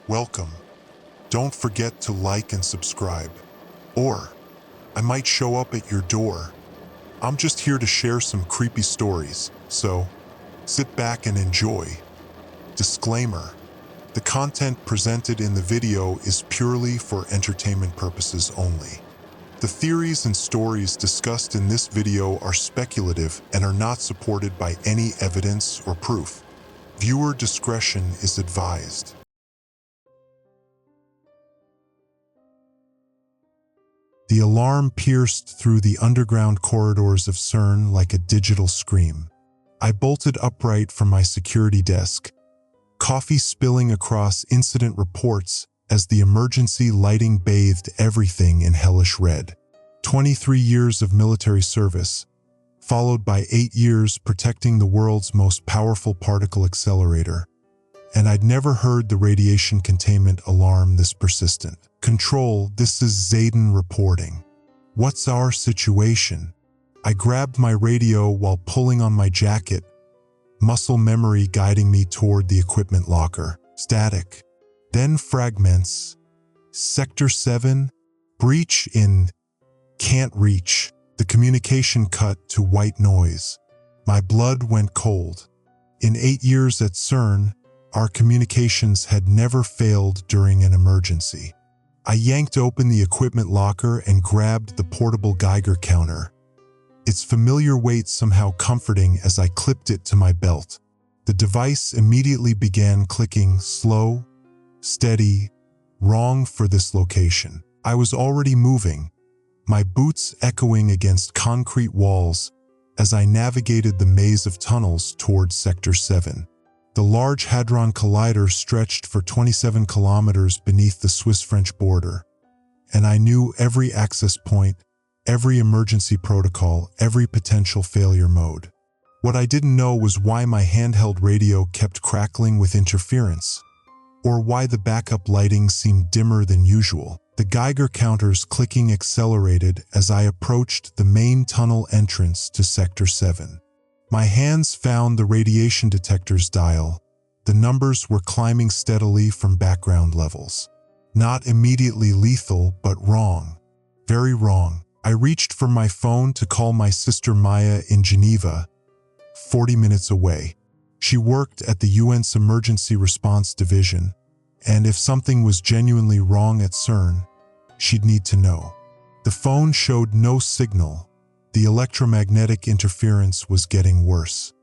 welcome. Don't forget to like and subscribe. Or, I might show up at your door. I'm just here to share some creepy stories, so sit back and enjoy. Disclaimer: the content presented in the video is purely for entertainment purposes only. The theories and stories discussed in this video are speculative and are not supported by any evidence or proof. Viewer discretion is advised. The alarm pierced through the underground corridors of CERN like a digital scream. I bolted upright from my security desk, coffee spilling across incident reports as the emergency lighting bathed everything in hellish red. 23 years of military service, followed by 8 years protecting the world's most powerful particle accelerator. And I'd never heard the radiation containment alarm this persistent. Control, this is Zayden reporting. What's our situation? I grabbed my radio while pulling on my jacket, muscle memory guiding me toward the equipment locker. Static. Then fragments. Sector 7. Breach in. Can't reach. The communication cut to white noise. My blood went cold. In 8 years at CERN, our communications had never failed during an emergency. I yanked open the equipment locker and grabbed the portable Geiger counter, its familiar weight somehow comforting as I clipped it to my belt. The device immediately began clicking slow, steady, wrong for this location. I was already moving, my boots echoing against concrete walls as I navigated the maze of tunnels towards Sector 7. The Large Hadron Collider stretched for 27 kilometers beneath the Swiss-French border, and I knew every access point, every emergency protocol, every potential failure mode. What I didn't know was why my handheld radio kept crackling with interference, or why the backup lighting seemed dimmer than usual. The Geiger counter's clicking accelerated as I approached the main tunnel entrance to Sector 7. My hands found the radiation detector's dial. The numbers were climbing steadily from background levels. Not immediately lethal, but wrong. Very wrong. I reached for my phone to call my sister Maya in Geneva, 40 minutes away. She worked at the UN's Emergency Response Division, and if something was genuinely wrong at CERN, she'd need to know. The phone showed no signal. The electromagnetic interference was getting worse.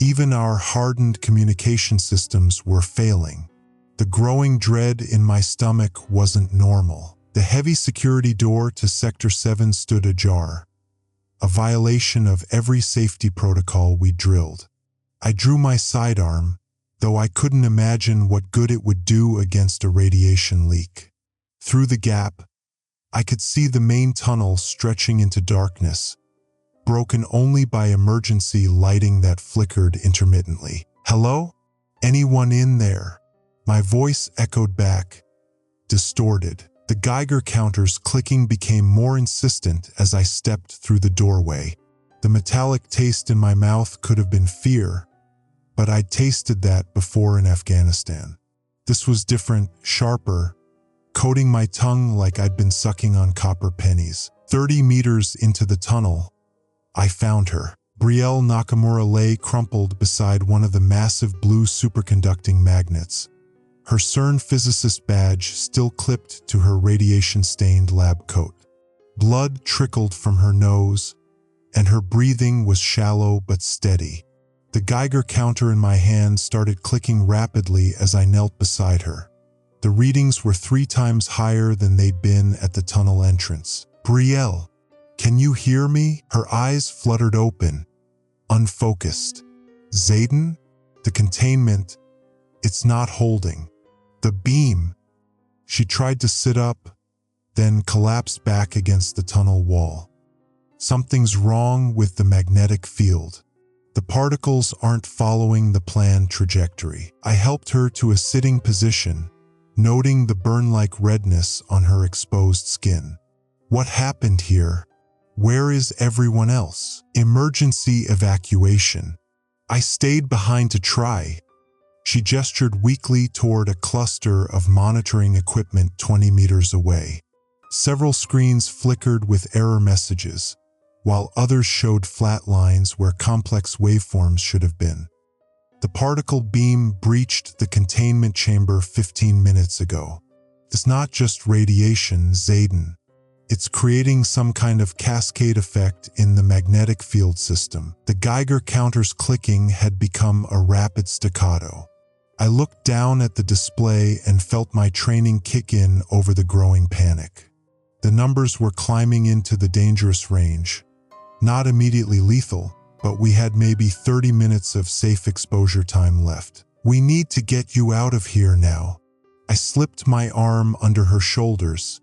Even our hardened communication systems were failing. The growing dread in my stomach wasn't normal. The heavy security door to Sector 7 stood ajar, a violation of every safety protocol we drilled. I drew my sidearm, though I couldn't imagine what good it would do against a radiation leak. Through the gap, I could see the main tunnel stretching into darkness, broken only by emergency lighting that flickered intermittently. Hello? Anyone in there? My voice echoed back, distorted. The Geiger counter's clicking became more insistent as I stepped through the doorway. The metallic taste in my mouth could have been fear, but I'd tasted that before in Afghanistan. This was different, sharper, coating my tongue like I'd been sucking on copper pennies. 30 meters into the tunnel, I found her. Brielle Nakamura lay crumpled beside one of the massive blue superconducting magnets, her CERN physicist badge still clipped to her radiation-stained lab coat. Blood trickled from her nose, and her breathing was shallow but steady. The Geiger counter in my hand started clicking rapidly as I knelt beside her. The readings were 3 times higher than they'd been at the tunnel entrance. Brielle, can you hear me? Her eyes fluttered open, unfocused. Zayden? The containment, it's not holding. The beam. She tried to sit up, then collapsed back against the tunnel wall. Something's wrong with the magnetic field. The particles aren't following the planned trajectory. I helped her to a sitting position, noting the burn-like redness on her exposed skin. What happened here? Where is everyone else? Emergency evacuation. I stayed behind to try. She gestured weakly toward a cluster of monitoring equipment 20 meters away. Several screens flickered with error messages, while others showed flat lines where complex waveforms should have been. The particle beam breached the containment chamber 15 minutes ago. It's not just radiation, Zayden. It's creating some kind of cascade effect in the magnetic field system. The Geiger counter's clicking had become a rapid staccato. I looked down at the display and felt my training kick in over the growing panic. The numbers were climbing into the dangerous range. Not immediately lethal, but we had maybe 30 minutes of safe exposure time left. We need to get you out of here now. I slipped my arm under her shoulders,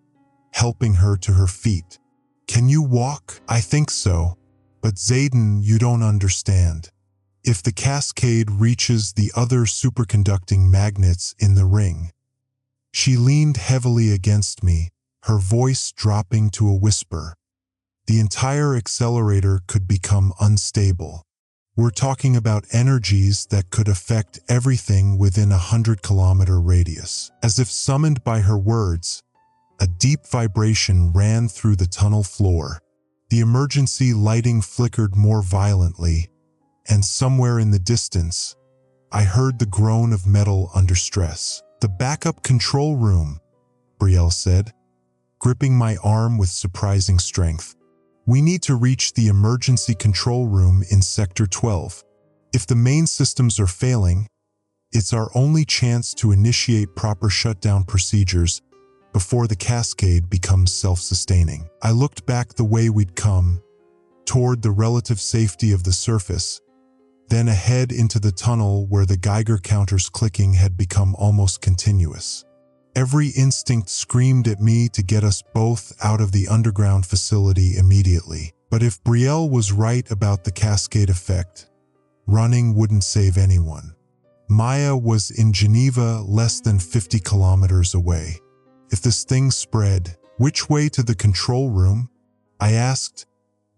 helping her to her feet. Can you walk? I think so. But Zayden, you don't understand. If the cascade reaches the other superconducting magnets in the ring. She leaned heavily against me, her voice dropping to a whisper. The entire accelerator could become unstable. We're talking about energies that could affect everything within a 100-kilometer radius. As if summoned by her words, a deep vibration ran through the tunnel floor. The emergency lighting flickered more violently, and somewhere in the distance, I heard the groan of metal under stress. The backup control room, Brielle said, gripping my arm with surprising strength. We need to reach the emergency control room in Sector 12. If the main systems are failing, it's our only chance to initiate proper shutdown procedures before the cascade becomes self-sustaining. I looked back the way we'd come, toward the relative safety of the surface, then ahead into the tunnel where the Geiger counter's clicking had become almost continuous. Every instinct screamed at me to get us both out of the underground facility immediately. But if Brielle was right about the cascade effect, running wouldn't save anyone. Maya was in Geneva, less than 50 kilometers away. If this thing spread, which way to the control room? I asked,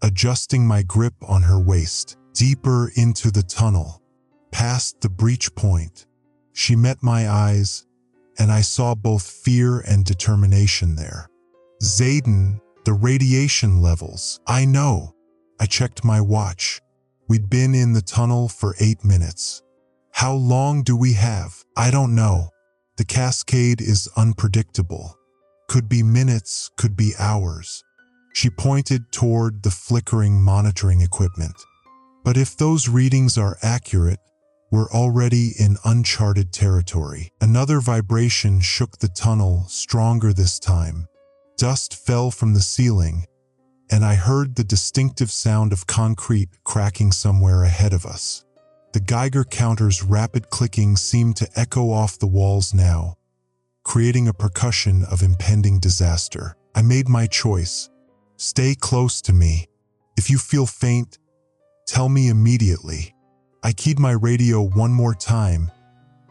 adjusting my grip on her waist. Deeper into the tunnel, past the breach point. She met my eyes, and I saw both fear and determination there. Zayden, the radiation levels. I know. I checked my watch. We'd been in the tunnel for 8 minutes. How long do we have? I don't know. The cascade is unpredictable. Could be minutes, could be hours. She pointed toward the flickering monitoring equipment. But if those readings are accurate, we're already in uncharted territory. Another vibration shook the tunnel, stronger this time. Dust fell from the ceiling, and I heard the distinctive sound of concrete cracking somewhere ahead of us. The Geiger counter's rapid clicking seemed to echo off the walls now, creating a percussion of impending disaster. I made my choice. Stay close to me. If you feel faint, tell me immediately. I keyed my radio one more time,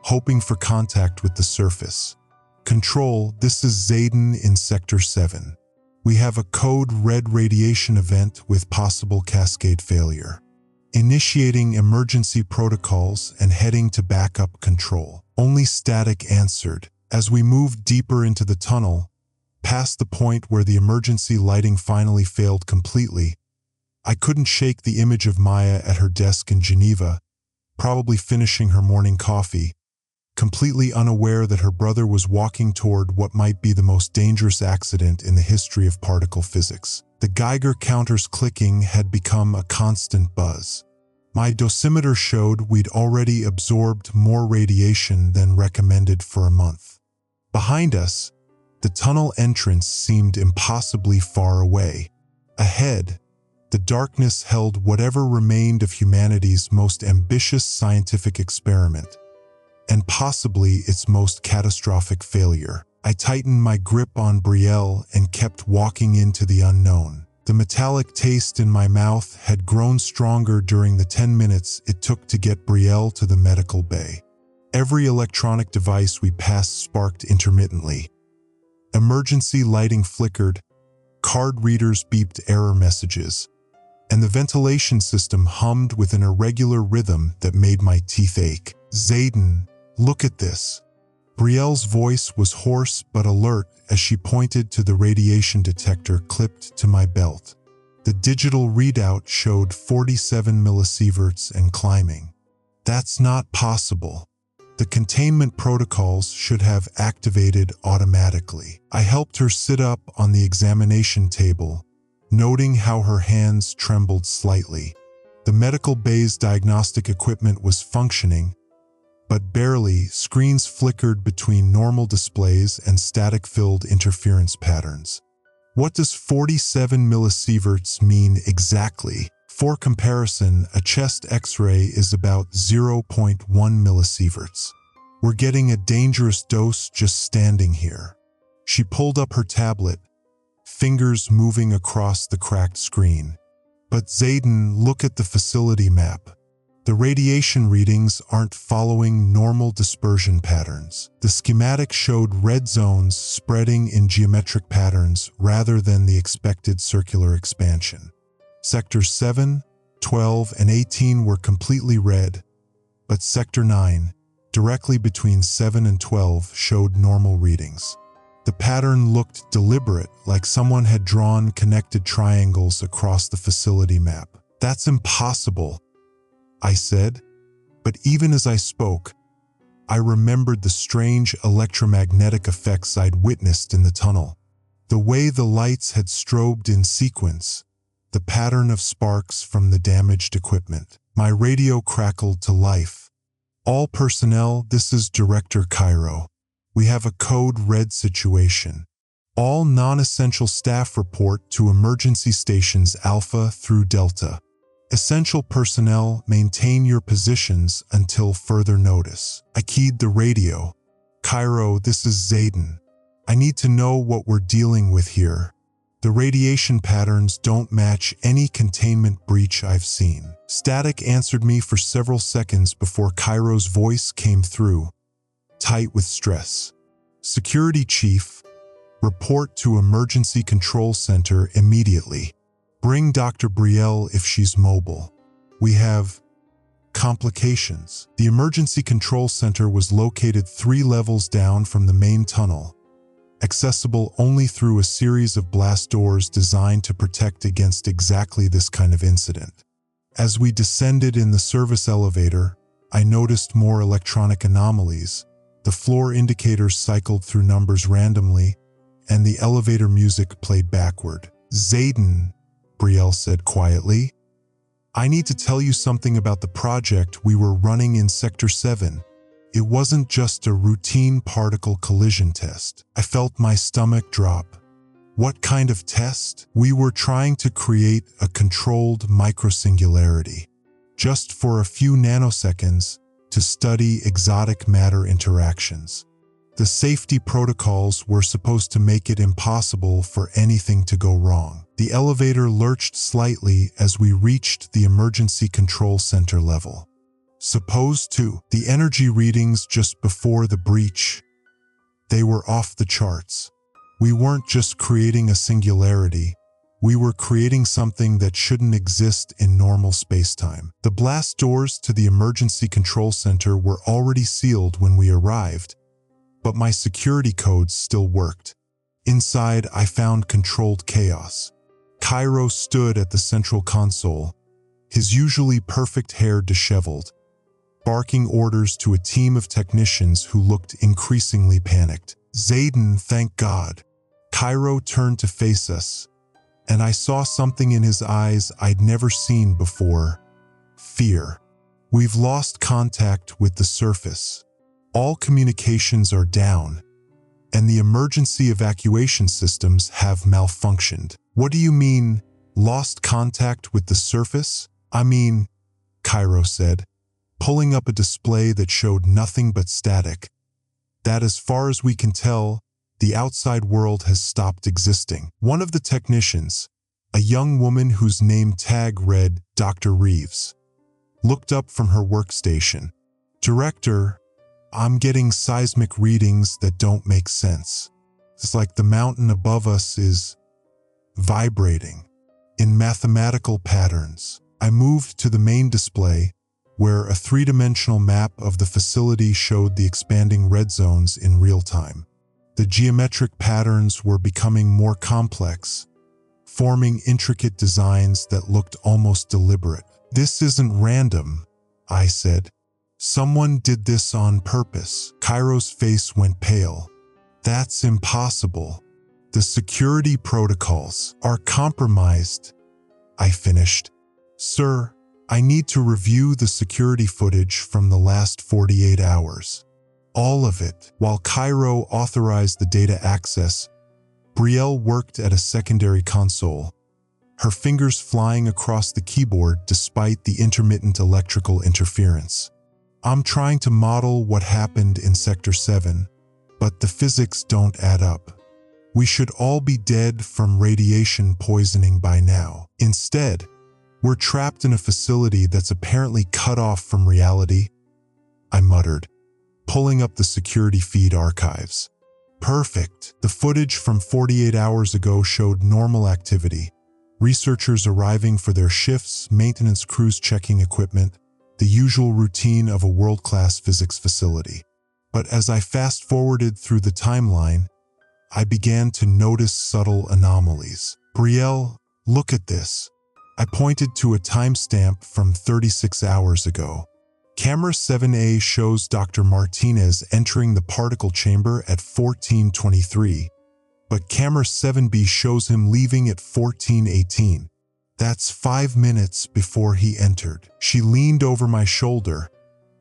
hoping for contact with the surface. Control, this is Zayden in Sector 7. We have a code red radiation event with possible cascade failure. Initiating emergency protocols and heading to backup control. Only static answered. As we moved deeper into the tunnel, past the point where the emergency lighting finally failed completely, I couldn't shake the image of Maya at her desk in Geneva, probably finishing her morning coffee, completely unaware that her brother was walking toward what might be the most dangerous accident in the history of particle physics. The Geiger counter's clicking had become a constant buzz. My dosimeter showed we'd already absorbed more radiation than recommended for a month. Behind us, the tunnel entrance seemed impossibly far away. Ahead, the darkness held whatever remained of humanity's most ambitious scientific experiment, and possibly its most catastrophic failure. I tightened my grip on Brielle and kept walking into the unknown. The metallic taste in my mouth had grown stronger during the 10 minutes it took to get Brielle to the medical bay. Every electronic device we passed sparked intermittently. Emergency lighting flickered, card readers beeped error messages, and the ventilation system hummed with an irregular rhythm that made my teeth ache. Zayden, Look at this. Brielle's voice was hoarse but alert as she pointed to the radiation detector clipped to my belt. The digital readout showed 47 millisieverts and climbing. That's not possible. The containment protocols should have activated automatically. I helped her sit up on the examination table, noting how her hands trembled slightly. The medical bay's diagnostic equipment was functioning, but barely. Screens flickered between normal displays and static-filled interference patterns. What does 47 millisieverts mean exactly? For comparison, a chest X-ray is about 0.1 millisieverts. We're getting a dangerous dose just standing here. She pulled up her tablet, fingers moving across the cracked screen. But Zayden, look at the facility map. The radiation readings aren't following normal dispersion patterns. The schematic showed red zones spreading in geometric patterns rather than the expected circular expansion. Sectors 7, 12, and 18 were completely red, but Sector 9, directly between 7 and 12, showed normal readings. The pattern looked deliberate, like someone had drawn connected triangles across the facility map. That's impossible, I said, but even as I spoke, I remembered the strange electromagnetic effects I'd witnessed in the tunnel. The way the lights had strobed in sequence, the pattern of sparks from the damaged equipment. My radio crackled to life. All personnel, this is Director Cairo. We have a code red situation. All non-essential staff report to emergency stations Alpha through Delta. Essential personnel, maintain your positions until further notice. I keyed the radio. Cairo, this is Zayden. I need to know what we're dealing with here. The radiation patterns don't match any containment breach I've seen. Static answered me for several seconds before Cairo's voice came through, tight with stress. Security Chief, report to Emergency Control Center immediately. Bring Dr. Brielle if she's mobile. We have complications. The Emergency Control Center was located 3 levels down from the main tunnel, accessible only through a series of blast doors designed to protect against exactly this kind of incident. As we descended in the service elevator, I noticed more electronic anomalies. The floor indicators cycled through numbers randomly, and the elevator music played backward. Zayden, Brielle said quietly, I need to tell you something about the project we were running in Sector 7. It wasn't just a routine particle collision test. I felt my stomach drop. What kind of test? We were trying to create a controlled microsingularity, just for a few nanoseconds, to study exotic matter interactions. The safety protocols were supposed to make it impossible for anything to go wrong. The elevator lurched slightly as we reached the emergency control center level. Supposed to. The energy readings just before the breach, they were off the charts. We weren't just creating a singularity, we were creating something that shouldn't exist in normal spacetime. The blast doors to the emergency control center were already sealed when we arrived, but my security codes still worked. Inside, I found controlled chaos. Cairo stood at the central console, his usually perfect hair disheveled, barking orders to a team of technicians who looked increasingly panicked. Zayden, thank God. Cairo turned to face us, and I saw something in his eyes I'd never seen before. Fear. We've lost contact with the surface. All communications are down, and the emergency evacuation systems have malfunctioned. What do you mean, lost contact with the surface? I mean, Cairo said, pulling up a display that showed nothing but static, that as far as we can tell, the outside world has stopped existing. One of the technicians, a young woman whose name tag read Dr. Reeves, looked up from her workstation. Director, I'm getting seismic readings that don't make sense. It's like the mountain above us is vibrating in mathematical patterns. I moved to the main display, where a three-dimensional map of the facility showed the expanding red zones in real time. The geometric patterns were becoming more complex, forming intricate designs that looked almost deliberate. "This isn't random," I said. "Someone did this on purpose." Cairo's face went pale. "That's impossible. The security protocols are compromised," I finished. "Sir, I need to review the security footage from the last 48 hours. All of it." While Cairo authorized the data access, Brielle worked at a secondary console, her fingers flying across the keyboard despite the intermittent electrical interference. "I'm trying to model what happened in Sector 7, but the physics don't add up. We should all be dead from radiation poisoning by now. Instead, we're trapped in a facility that's apparently cut off from reality," I muttered, pulling up the security feed archives. "Perfect." The footage from 48 hours ago showed normal activity. Researchers arriving for their shifts, maintenance crews checking equipment, the usual routine of a world-class physics facility. But as I fast-forwarded through the timeline, I began to notice subtle anomalies. "Brielle, look at this." I pointed to a timestamp from 36 hours ago. Camera 7A shows Dr. Martinez entering the particle chamber at 14:23, but camera 7B shows him leaving at 14:18. That's 5 minutes before he entered. She leaned over my shoulder,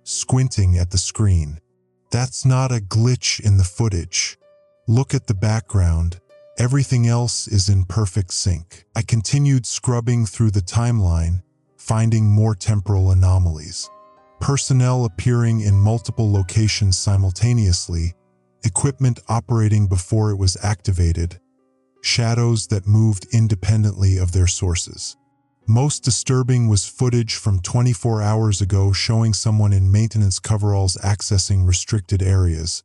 squinting at the screen. "That's not a glitch in the footage. Look at the background. Everything else is in perfect sync." I continued scrubbing through the timeline, finding more temporal anomalies. Personnel appearing in multiple locations simultaneously, equipment operating before it was activated, shadows that moved independently of their sources. Most disturbing was footage from 24 hours ago showing someone in maintenance coveralls accessing restricted areas,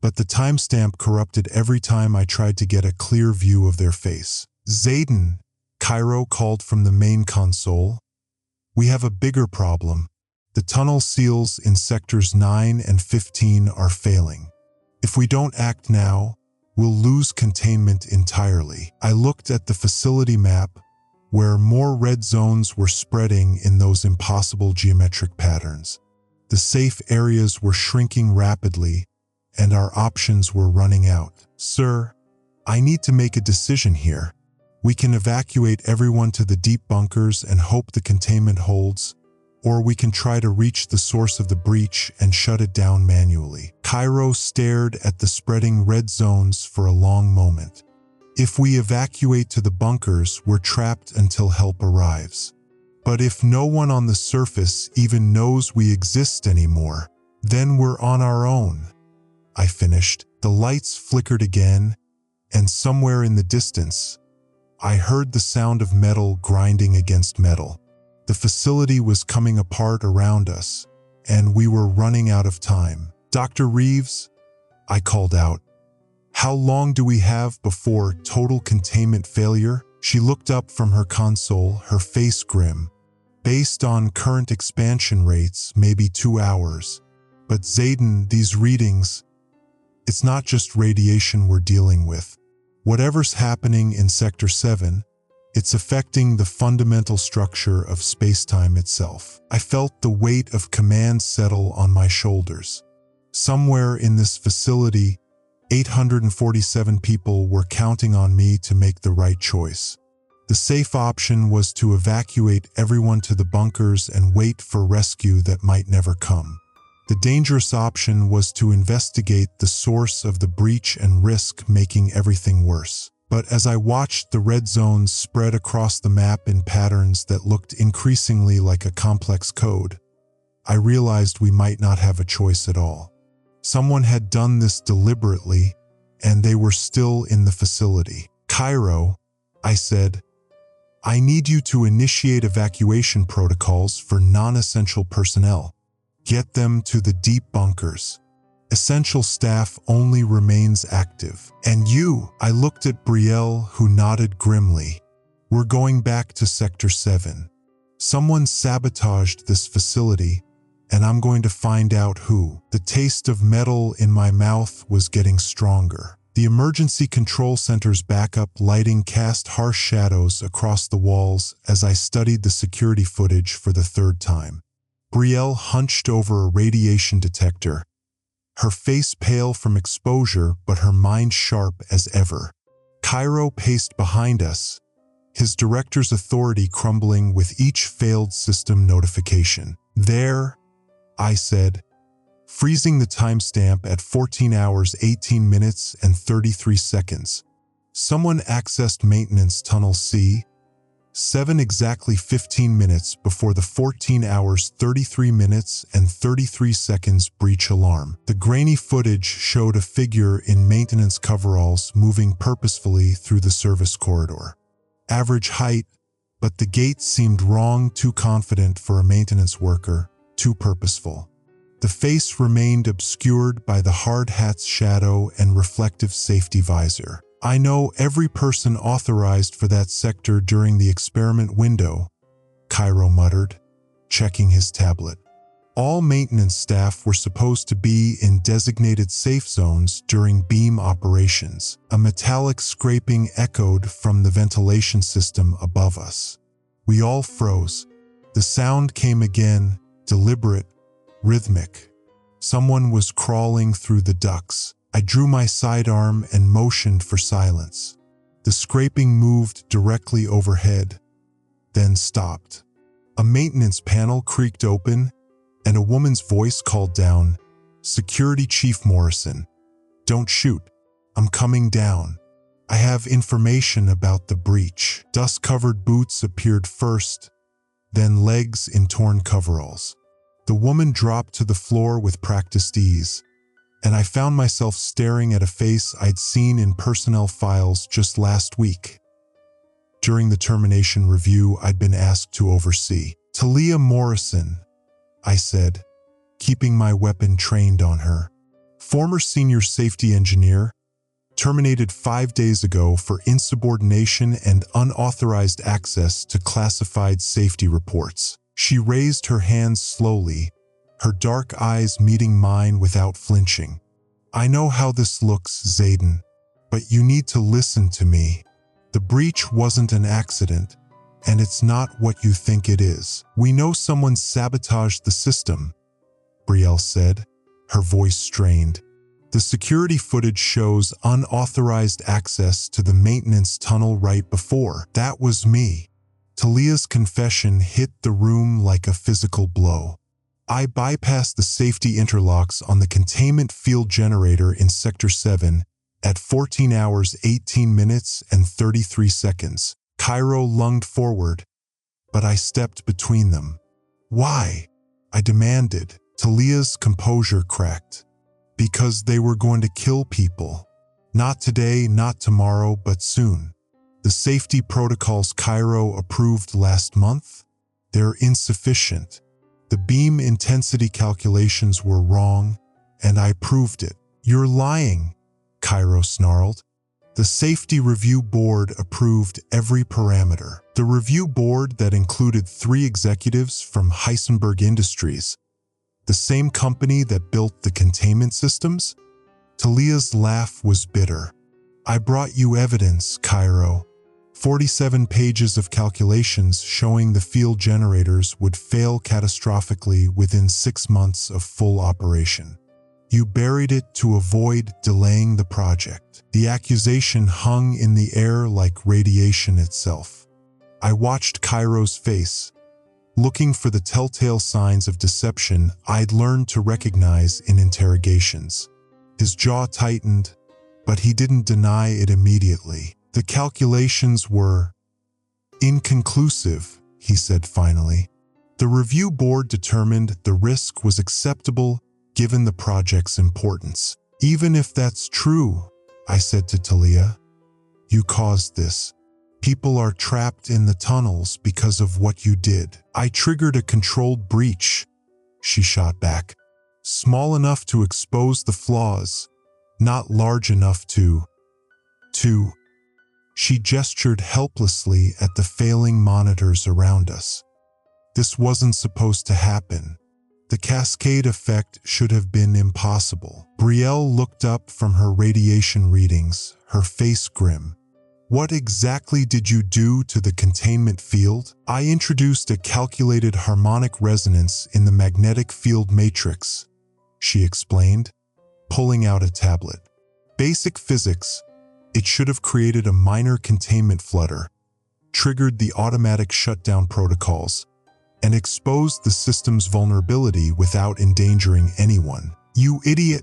but the timestamp corrupted every time I tried to get a clear view of their face. "Zayden," Cairo called from the main console. "We have a bigger problem. The tunnel seals in sectors 9 and 15 are failing. If we don't act now, we'll lose containment entirely." I looked at the facility map, where more red zones were spreading in those impossible geometric patterns. The safe areas were shrinking rapidly, and our options were running out. "Sir, I need to make a decision here. We can evacuate everyone to the deep bunkers and hope the containment holds, or we can try to reach the source of the breach and shut it down manually." Cairo stared at the spreading red zones for a long moment. "If we evacuate to the bunkers, we're trapped until help arrives. But if no one on the surface even knows we exist anymore, then we're on our own," I finished. The lights flickered again, and somewhere in the distance, I heard the sound of metal grinding against metal. The facility was coming apart around us, and we were running out of time. "Dr. Reeves," I called out, "how long do we have before total containment failure?" She looked up from her console, her face grim. "Based on current expansion rates, maybe 2 hours. But Zayden, these readings, it's not just radiation we're dealing with. Whatever's happening in Sector 7, it's affecting the fundamental structure of space-time itself." I felt the weight of command settle on my shoulders. Somewhere in this facility, 847 people were counting on me to make the right choice. The safe option was to evacuate everyone to the bunkers and wait for rescue that might never come. The dangerous option was to investigate the source of the breach and risk making everything worse. But as I watched the red zones spread across the map in patterns that looked increasingly like a complex code, I realized we might not have a choice at all. Someone had done this deliberately, and they were still in the facility. "Cairo," I said, "I need you to initiate evacuation protocols for non-essential personnel. Get them to the deep bunkers. Essential staff only remains active. And you," I looked at Brielle, who nodded grimly, "we're going back to Sector 7. Someone sabotaged this facility, and I'm going to find out who. The taste of metal in my mouth was getting stronger. The emergency control center's backup lighting cast harsh shadows across the walls as I studied the security footage for the third time. Brielle hunched over a radiation detector, her face pale from exposure but her mind sharp as ever. Cairo paced behind us, his director's authority crumbling with each failed system notification. "There," I said, freezing the timestamp at 14 hours 18 minutes and 33 seconds. "Someone accessed maintenance tunnel C7 exactly 15 minutes before the 14 hours 33 minutes and 33 seconds breach alarm." The grainy footage showed a figure in maintenance coveralls moving purposefully through the service corridor. Average height, but the gait seemed wrong, too confident for a maintenance worker, too purposeful. The face remained obscured by the hard hat's shadow and reflective safety visor. "I know every person authorized for that sector during the experiment window," Cairo muttered, checking his tablet. "All maintenance staff were supposed to be in designated safe zones during beam operations." A metallic scraping echoed from the ventilation system above us. We all froze. The sound came again, deliberate, rhythmic. Someone was crawling through the ducts. I drew my sidearm and motioned for silence. The scraping moved directly overhead, then stopped. A maintenance panel creaked open, and a woman's voice called down, "Security Chief Morrison, don't shoot. I'm coming down. I have information about the breach." Dust-covered boots appeared first, then legs in torn coveralls. The woman dropped to the floor with practiced ease, and I found myself staring at a face I'd seen in personnel files just last week. During the termination review I'd been asked to oversee. "Talia Morrison," I said, keeping my weapon trained on her. "Former senior safety engineer, terminated 5 days ago for insubordination and unauthorized access to classified safety reports." She raised her hands slowly, her dark eyes meeting mine without flinching. "I know how this looks, Zayden, but you need to listen to me. The breach wasn't an accident, and it's not what you think it is. We know someone sabotaged the system," Brielle said, her voice strained. "The security footage shows unauthorized access to the maintenance tunnel right before. That was me." Talia's confession hit the room like a physical blow. "I bypassed the safety interlocks on the containment field generator in Sector 7 at 14 hours 18 minutes and 33 seconds. Cairo lunged forward, but I stepped between them. "Why?" I demanded. Talia's composure cracked. "Because they were going to kill people. Not today, not tomorrow, but soon. The safety protocols Cairo approved last month? They're insufficient. The beam intensity calculations were wrong, and I proved it." "You're lying," Cairo snarled. "The Safety Review Board approved every parameter." The review board that included 3 executives from Heisenberg Industries, the same company that built the containment systems? Talia's laugh was bitter. "I brought you evidence, Cairo. 47 pages of calculations showing the field generators would fail catastrophically within 6 months of full operation. You buried it to avoid delaying the project." The accusation hung in the air like radiation itself. I watched Cairo's face, looking for the telltale signs of deception I'd learned to recognize in interrogations. His jaw tightened, but he didn't deny it immediately. "The calculations were inconclusive," he said finally. "The review board determined the risk was acceptable given the project's importance." "Even if that's true," I said to Talia, "you caused this. People are trapped in the tunnels because of what you did." "I triggered a controlled breach," she shot back. "Small enough to expose the flaws, not large enough to. She gestured helplessly at the failing monitors around us. "This wasn't supposed to happen. The cascade effect should have been impossible. Brielle looked up from her radiation readings, her face grim. What exactly did you do to the containment field? I introduced a calculated harmonic resonance in the magnetic field matrix, she explained, pulling out a tablet. Basic physics. It should have created a minor containment flutter, triggered the automatic shutdown protocols, and exposed the system's vulnerability without endangering anyone. You idiot,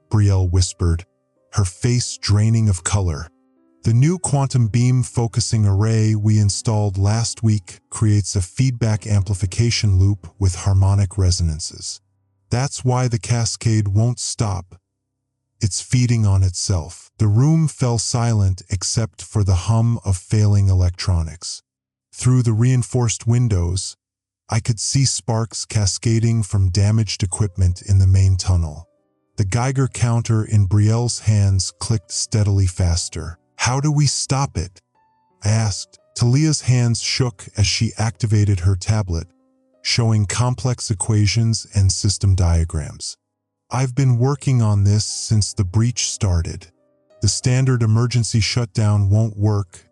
Brielle whispered, her face draining of color. The new quantum beam focusing array we installed last week creates a feedback amplification loop with harmonic resonances. That's why the cascade won't stop. It's feeding on itself. The room fell silent except for the hum of failing electronics. Through the reinforced windows, I could see sparks cascading from damaged equipment in the main tunnel. The Geiger counter in Brielle's hands clicked steadily faster. How do we stop it? I asked. Talia's hands shook as she activated her tablet, showing complex equations and system diagrams. I've been working on this since the breach started. The standard emergency shutdown won't work.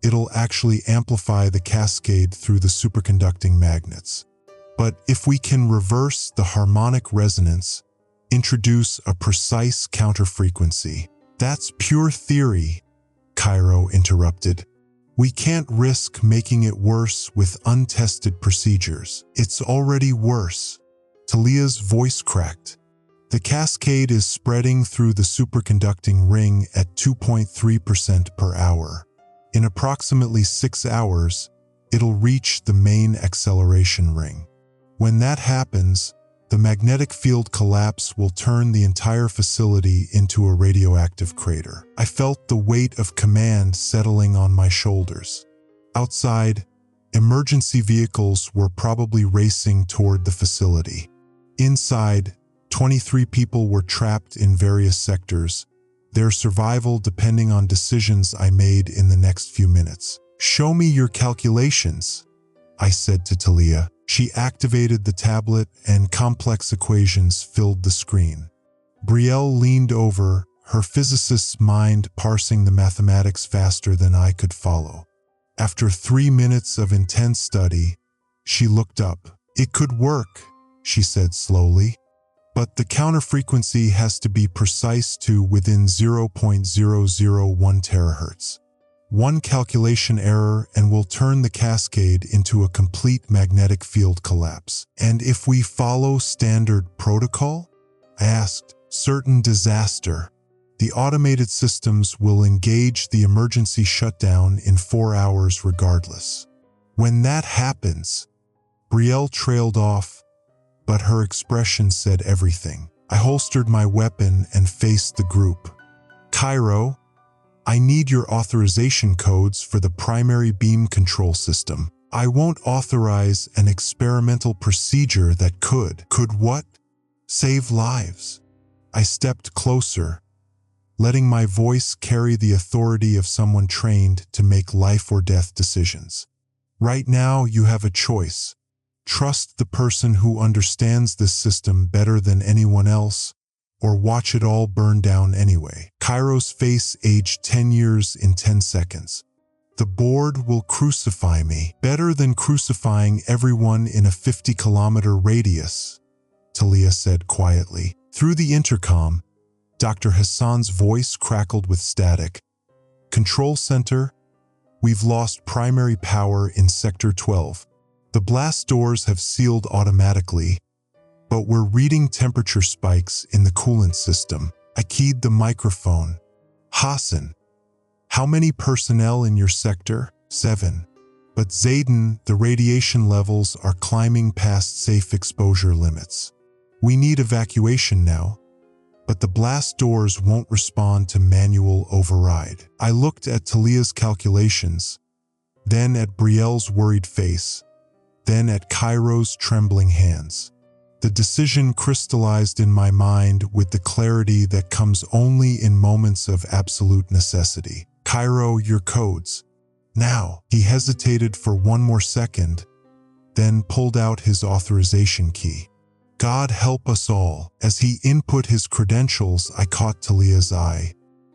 It'll actually amplify the cascade through the superconducting magnets. But if we can reverse the harmonic resonance, introduce a precise counterfrequency. That's pure theory, Cairo interrupted. We can't risk making it worse with untested procedures. It's already worse. Talia's voice cracked. The cascade is spreading through the superconducting ring at 2.3% per hour. In approximately 6 hours, it'll reach the main acceleration ring. When that happens, the magnetic field collapse will turn the entire facility into a radioactive crater. I felt the weight of command settling on my shoulders. Outside, emergency vehicles were probably racing toward the facility. Inside, 23 people were trapped in various sectors, their survival depending on decisions I made in the next few minutes. Show me your calculations, I said to Talia. She activated the tablet and complex equations filled the screen. Brielle leaned over, her physicist's mind parsing the mathematics faster than I could follow. After 3 minutes of intense study, she looked up. It could work, she said slowly, but the counterfrequency has to be precise to within 0.001 terahertz. One calculation error and will turn the cascade into a complete magnetic field collapse. And if we follow standard protocol? I asked. Certain disaster. The automated systems will engage the emergency shutdown in 4 hours regardless. When that happens, Brielle trailed off, but her expression said everything. I holstered my weapon and faced the group. Cairo, I need your authorization codes for the primary beam control system. I won't authorize an experimental procedure that could what? Save lives. I stepped closer, letting my voice carry the authority of someone trained to make life or death decisions. Right now, you have a choice. Trust the person who understands this system better than anyone else, or watch it all burn down anyway. Cairo's face aged 10 years in 10 seconds. The board will crucify me, better than crucifying everyone in a 50-kilometer radius, Talia said quietly. Through the intercom, Dr. Hassan's voice crackled with static. Control center, we've lost primary power in Sector 12. The blast doors have sealed automatically, but we're reading temperature spikes in the coolant system. I keyed the microphone. Hassan, how many personnel in your sector? 7. But Zayden, the radiation levels are climbing past safe exposure limits. We need evacuation now, but the blast doors won't respond to manual override. I looked at Talia's calculations, then at Brielle's worried face, then at Cairo's trembling hands. The decision crystallized in my mind with the clarity that comes only in moments of absolute necessity. Cairo, your codes. Now. He hesitated for one more second, then pulled out his authorization key. God help us all. As he input his credentials, I caught Talia's eye.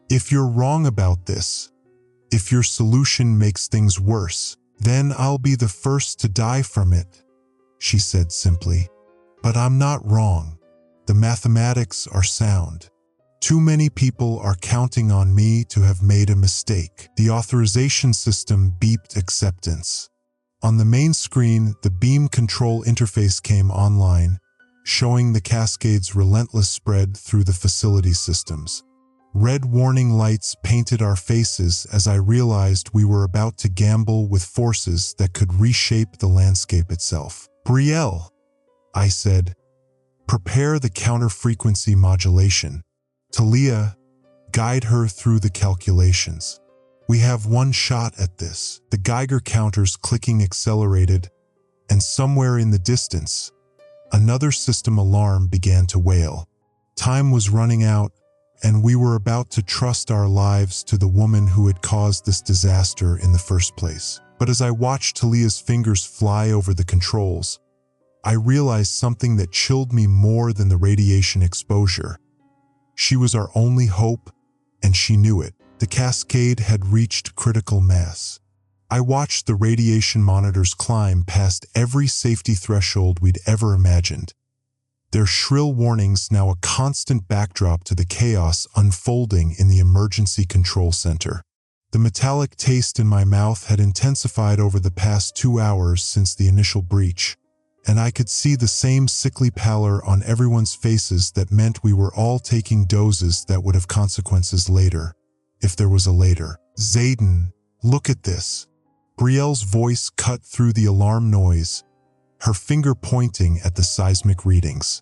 If you're wrong about this, if your solution makes things worse, then I'll be the first to die from it, she said simply. But I'm not wrong. The mathematics are sound. Too many people are counting on me to have made a mistake. The authorization system beeped acceptance. On the main screen, the beam control interface came online, showing the cascade's relentless spread through the facility systems. Red warning lights painted our faces as I realized we were about to gamble with forces that could reshape the landscape itself. Brielle, I said, prepare the counter-frequency modulation. Talia, guide her through the calculations. We have one shot at this. The Geiger counter's clicking accelerated, and somewhere in the distance, another system alarm began to wail. Time was running out, and we were about to trust our lives to the woman who had caused this disaster in the first place. But as I watched Talia's fingers fly over the controls, I realized something that chilled me more than the radiation exposure. She was our only hope, and she knew it. The cascade had reached critical mass. I watched the radiation monitors climb past every safety threshold we'd ever imagined, their shrill warnings now a constant backdrop to the chaos unfolding in the emergency control center. The metallic taste in my mouth had intensified over the past 2 hours since the initial breach, and I could see the same sickly pallor on everyone's faces that meant we were all taking doses that would have consequences later, if there was a later. Zayden, look at this. Brielle's voice cut through the alarm noise, her finger pointing at the seismic readings.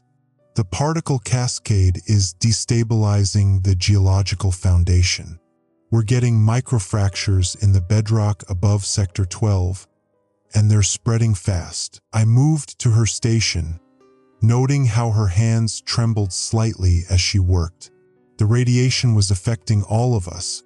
The particle cascade is destabilizing the geological foundation. We're getting microfractures in the bedrock above Sector 12, and they're spreading fast. I moved to her station, noting how her hands trembled slightly as she worked. The radiation was affecting all of us,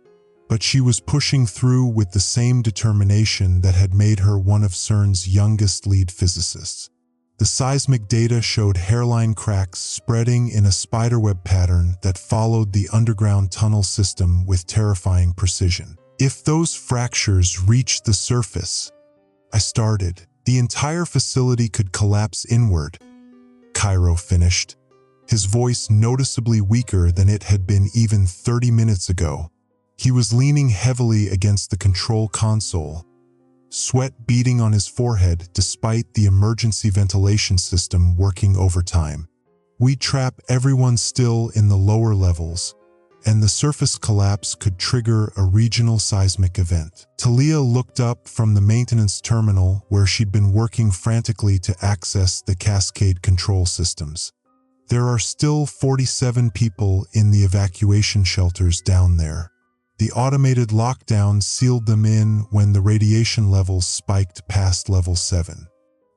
but she was pushing through with the same determination that had made her one of CERN's youngest lead physicists. The seismic data showed hairline cracks spreading in a spiderweb pattern that followed the underground tunnel system with terrifying precision. If those fractures reached the surface, I started, the entire facility could collapse inward. Cairo finished, his voice noticeably weaker than it had been even 30 minutes ago. He was leaning heavily against the control console, sweat beading on his forehead despite the emergency ventilation system working overtime. We'd trap everyone still in the lower levels, and the surface collapse could trigger a regional seismic event. Talia looked up from the maintenance terminal where she'd been working frantically to access the cascade control systems. There are still 47 people in the evacuation shelters down there. The automated lockdown sealed them in when the radiation levels spiked past level 7.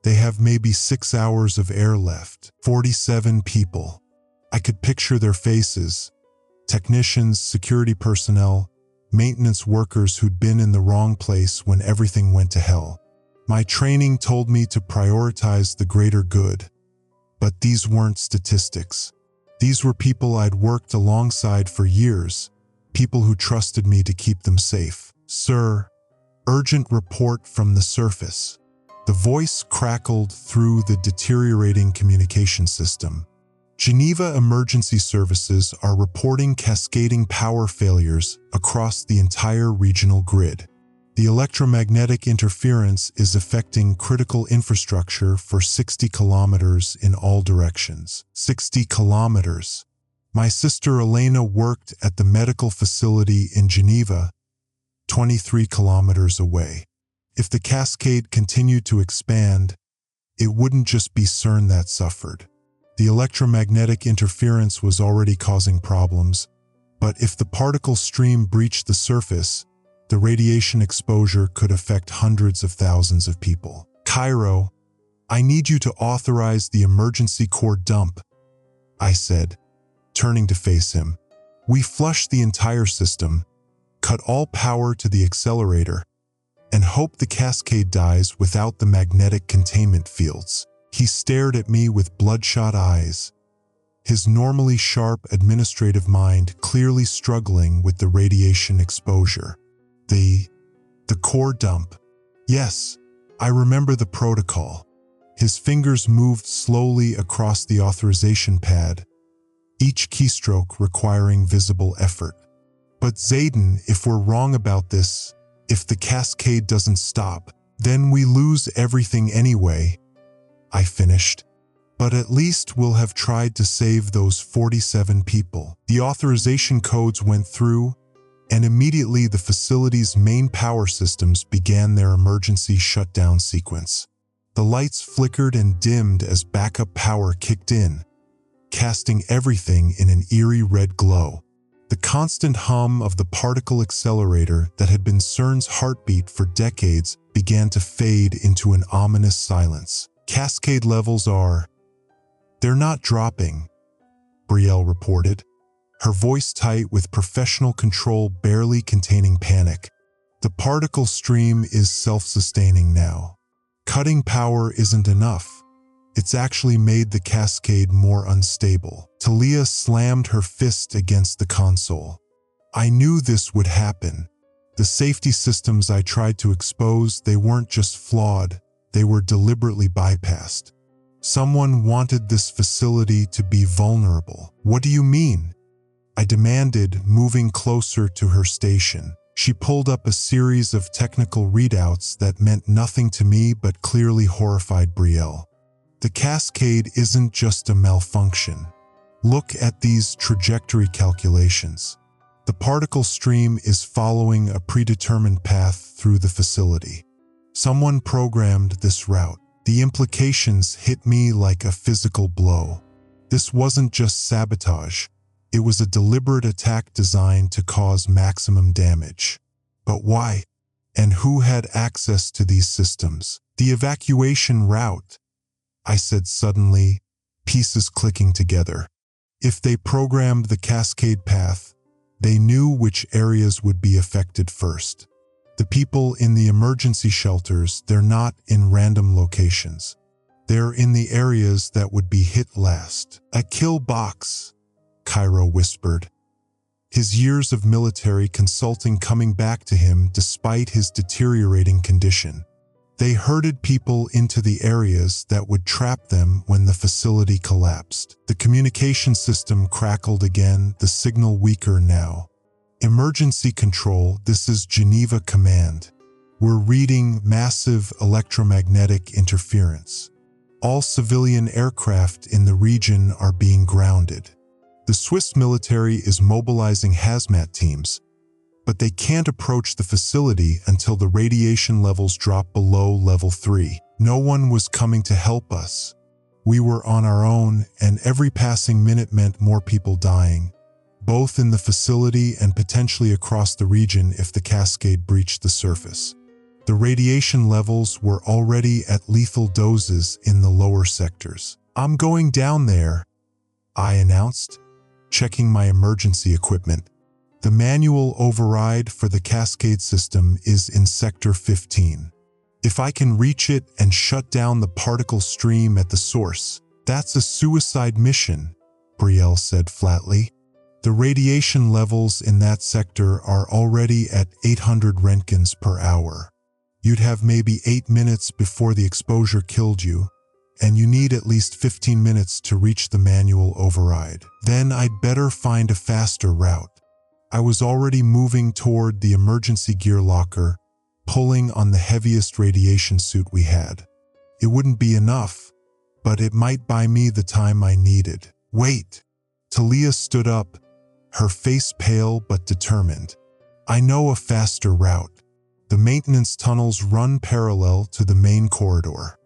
They have maybe 6 hours of air left. 47 people. I could picture their faces. Technicians, security personnel, maintenance workers who'd been in the wrong place when everything went to hell. My training told me to prioritize the greater good. But these weren't statistics. These were people I'd worked alongside for years. People who trusted me to keep them safe. Sir, urgent report from the surface. The voice crackled through the deteriorating communication system. Geneva Emergency Services are reporting cascading power failures across the entire regional grid. The electromagnetic interference is affecting critical infrastructure for 60 kilometers in all directions. 60 kilometers. My sister Elena worked at the medical facility in Geneva, 23 kilometers away. If the cascade continued to expand, it wouldn't just be CERN that suffered. The electromagnetic interference was already causing problems, but if the particle stream breached the surface, the radiation exposure could affect hundreds of thousands of people. Cairo, I need you to authorize the emergency core dump, I said, turning to face him. We flushed the entire system, cut all power to the accelerator, and hope the cascade dies without the magnetic containment fields. He stared at me with bloodshot eyes, his normally sharp administrative mind clearly struggling with the radiation exposure. The core dump. Yes, I remember the protocol. His fingers moved slowly across the authorization pad, each keystroke requiring visible effort. But Zayden, if we're wrong about this, if the cascade doesn't stop, then we lose everything anyway, I finished. But at least we'll have tried to save those 47 people. The authorization codes went through, and immediately the facility's main power systems began their emergency shutdown sequence. The lights flickered and dimmed as backup power kicked in, casting everything in an eerie red glow. The constant hum of the particle accelerator that had been CERN's heartbeat for decades began to fade into an ominous silence. Cascade levels they're not dropping, Brielle reported, her voice tight with professional control barely containing panic. The particle stream is self-sustaining now. Cutting power isn't enough. It's actually made the cascade more unstable. Talia slammed her fist against the console. I knew this would happen. The safety systems I tried to expose, they weren't just flawed, they were deliberately bypassed. Someone wanted this facility to be vulnerable. What do you mean? I demanded, moving closer to her station. She pulled up a series of technical readouts that meant nothing to me but clearly horrified Brielle. The cascade isn't just a malfunction. Look at these trajectory calculations. The particle stream is following a predetermined path through the facility. Someone programmed this route. The implications hit me like a physical blow. This wasn't just sabotage. It was a deliberate attack designed to cause maximum damage. But why? And who had access to these systems? The evacuation route, I said suddenly, pieces clicking together. If they programmed the cascade path, they knew which areas would be affected first. The people in the emergency shelters, they're not in random locations. They're in the areas that would be hit last. A kill box, Cairo whispered, his years of military consulting coming back to him despite his deteriorating condition. They herded people into the areas that would trap them when the facility collapsed. The communication system crackled again, the signal weaker now. Emergency control, this is Geneva Command. We're reading massive electromagnetic interference. All civilian aircraft in the region are being grounded. The Swiss military is mobilizing hazmat teams, but they can't approach the facility until the radiation levels drop below level 3. No one was coming to help us. We were on our own, and every passing minute meant more people dying, both in the facility and potentially across the region if the cascade breached the surface. The radiation levels were already at lethal doses in the lower sectors. I'm going down there, I announced, checking my emergency equipment. The manual override for the cascade system is in Sector 15. If I can reach it and shut down the particle stream at the source, that's a suicide mission, Brielle said flatly. The radiation levels in that sector are already at 800 Roentgens per hour. You'd have maybe 8 minutes before the exposure killed you, and you need at least 15 minutes to reach the manual override. Then I'd better find a faster route. I was already moving toward the emergency gear locker, pulling on the heaviest radiation suit we had. It wouldn't be enough, but it might buy me the time I needed. Wait! Talia stood up, her face pale but determined. I know a faster route. The maintenance tunnels run parallel to the main corridor.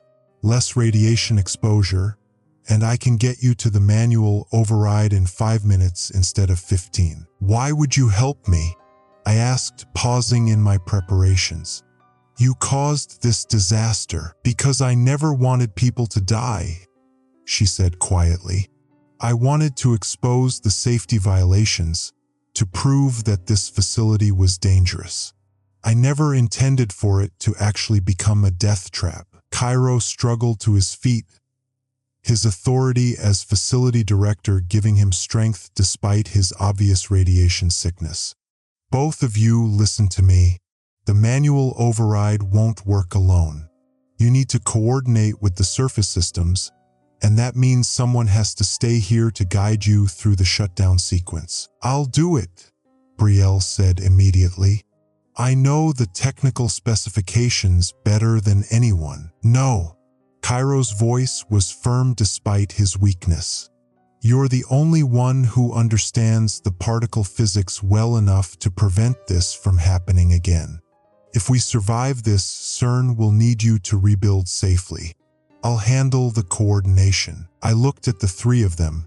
Less radiation exposure, and I can get you to the manual override in 5 minutes instead of 15. Why would you help me? I asked, pausing in my preparations. You caused this disaster because I never wanted people to die, she said quietly. I wanted to expose the safety violations, to prove that this facility was dangerous. I never intended for it to actually become a death trap. Cairo struggled to his feet, his authority as facility director giving him strength despite his obvious radiation sickness. Both of you listen to me. The manual override won't work alone. You need to coordinate with the surface systems, and that means someone has to stay here to guide you through the shutdown sequence. I'll do it, Brielle said immediately. I know the technical specifications better than anyone. No. Cairo's voice was firm despite his weakness. You're the only one who understands the particle physics well enough to prevent this from happening again. If we survive this, CERN will need you to rebuild safely. I'll handle the coordination. I looked at the three of them.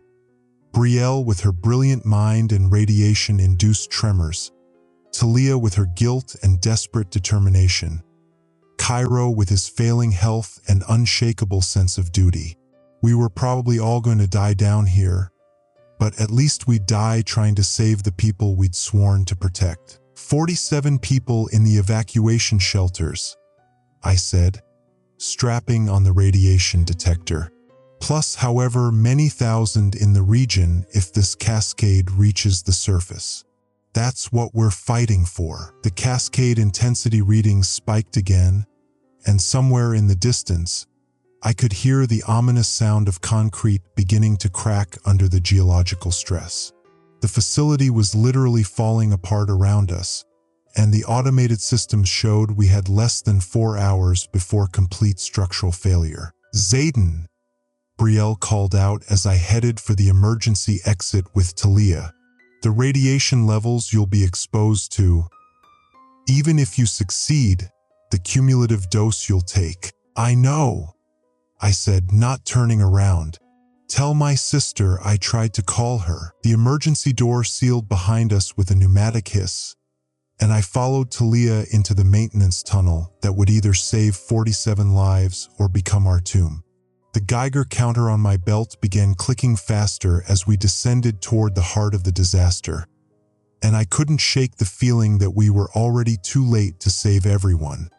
Brielle with her brilliant mind and radiation-induced tremors, Talia with her guilt and desperate determination, Cairo with his failing health and unshakable sense of duty. We were probably all going to die down here, but at least we'd die trying to save the people we'd sworn to protect. 47 people in the evacuation shelters, I said, strapping on the radiation detector. Plus however many thousand in the region if this cascade reaches the surface. That's what we're fighting for. The cascade intensity readings spiked again, and somewhere in the distance, I could hear the ominous sound of concrete beginning to crack under the geological stress. The facility was literally falling apart around us, and the automated systems showed we had less than 4 hours before complete structural failure. Zayden, Brielle called out as I headed for the emergency exit with Talia. The radiation levels you'll be exposed to. Even if you succeed, the cumulative dose you'll take. I know, I said, not turning around. Tell my sister I tried to call her. The emergency door sealed behind us with a pneumatic hiss, and I followed Talia into the maintenance tunnel that would either save 47 lives or become our tomb. The Geiger counter on my belt began clicking faster as we descended toward the heart of the disaster, and I couldn't shake the feeling that we were already too late to save everyone,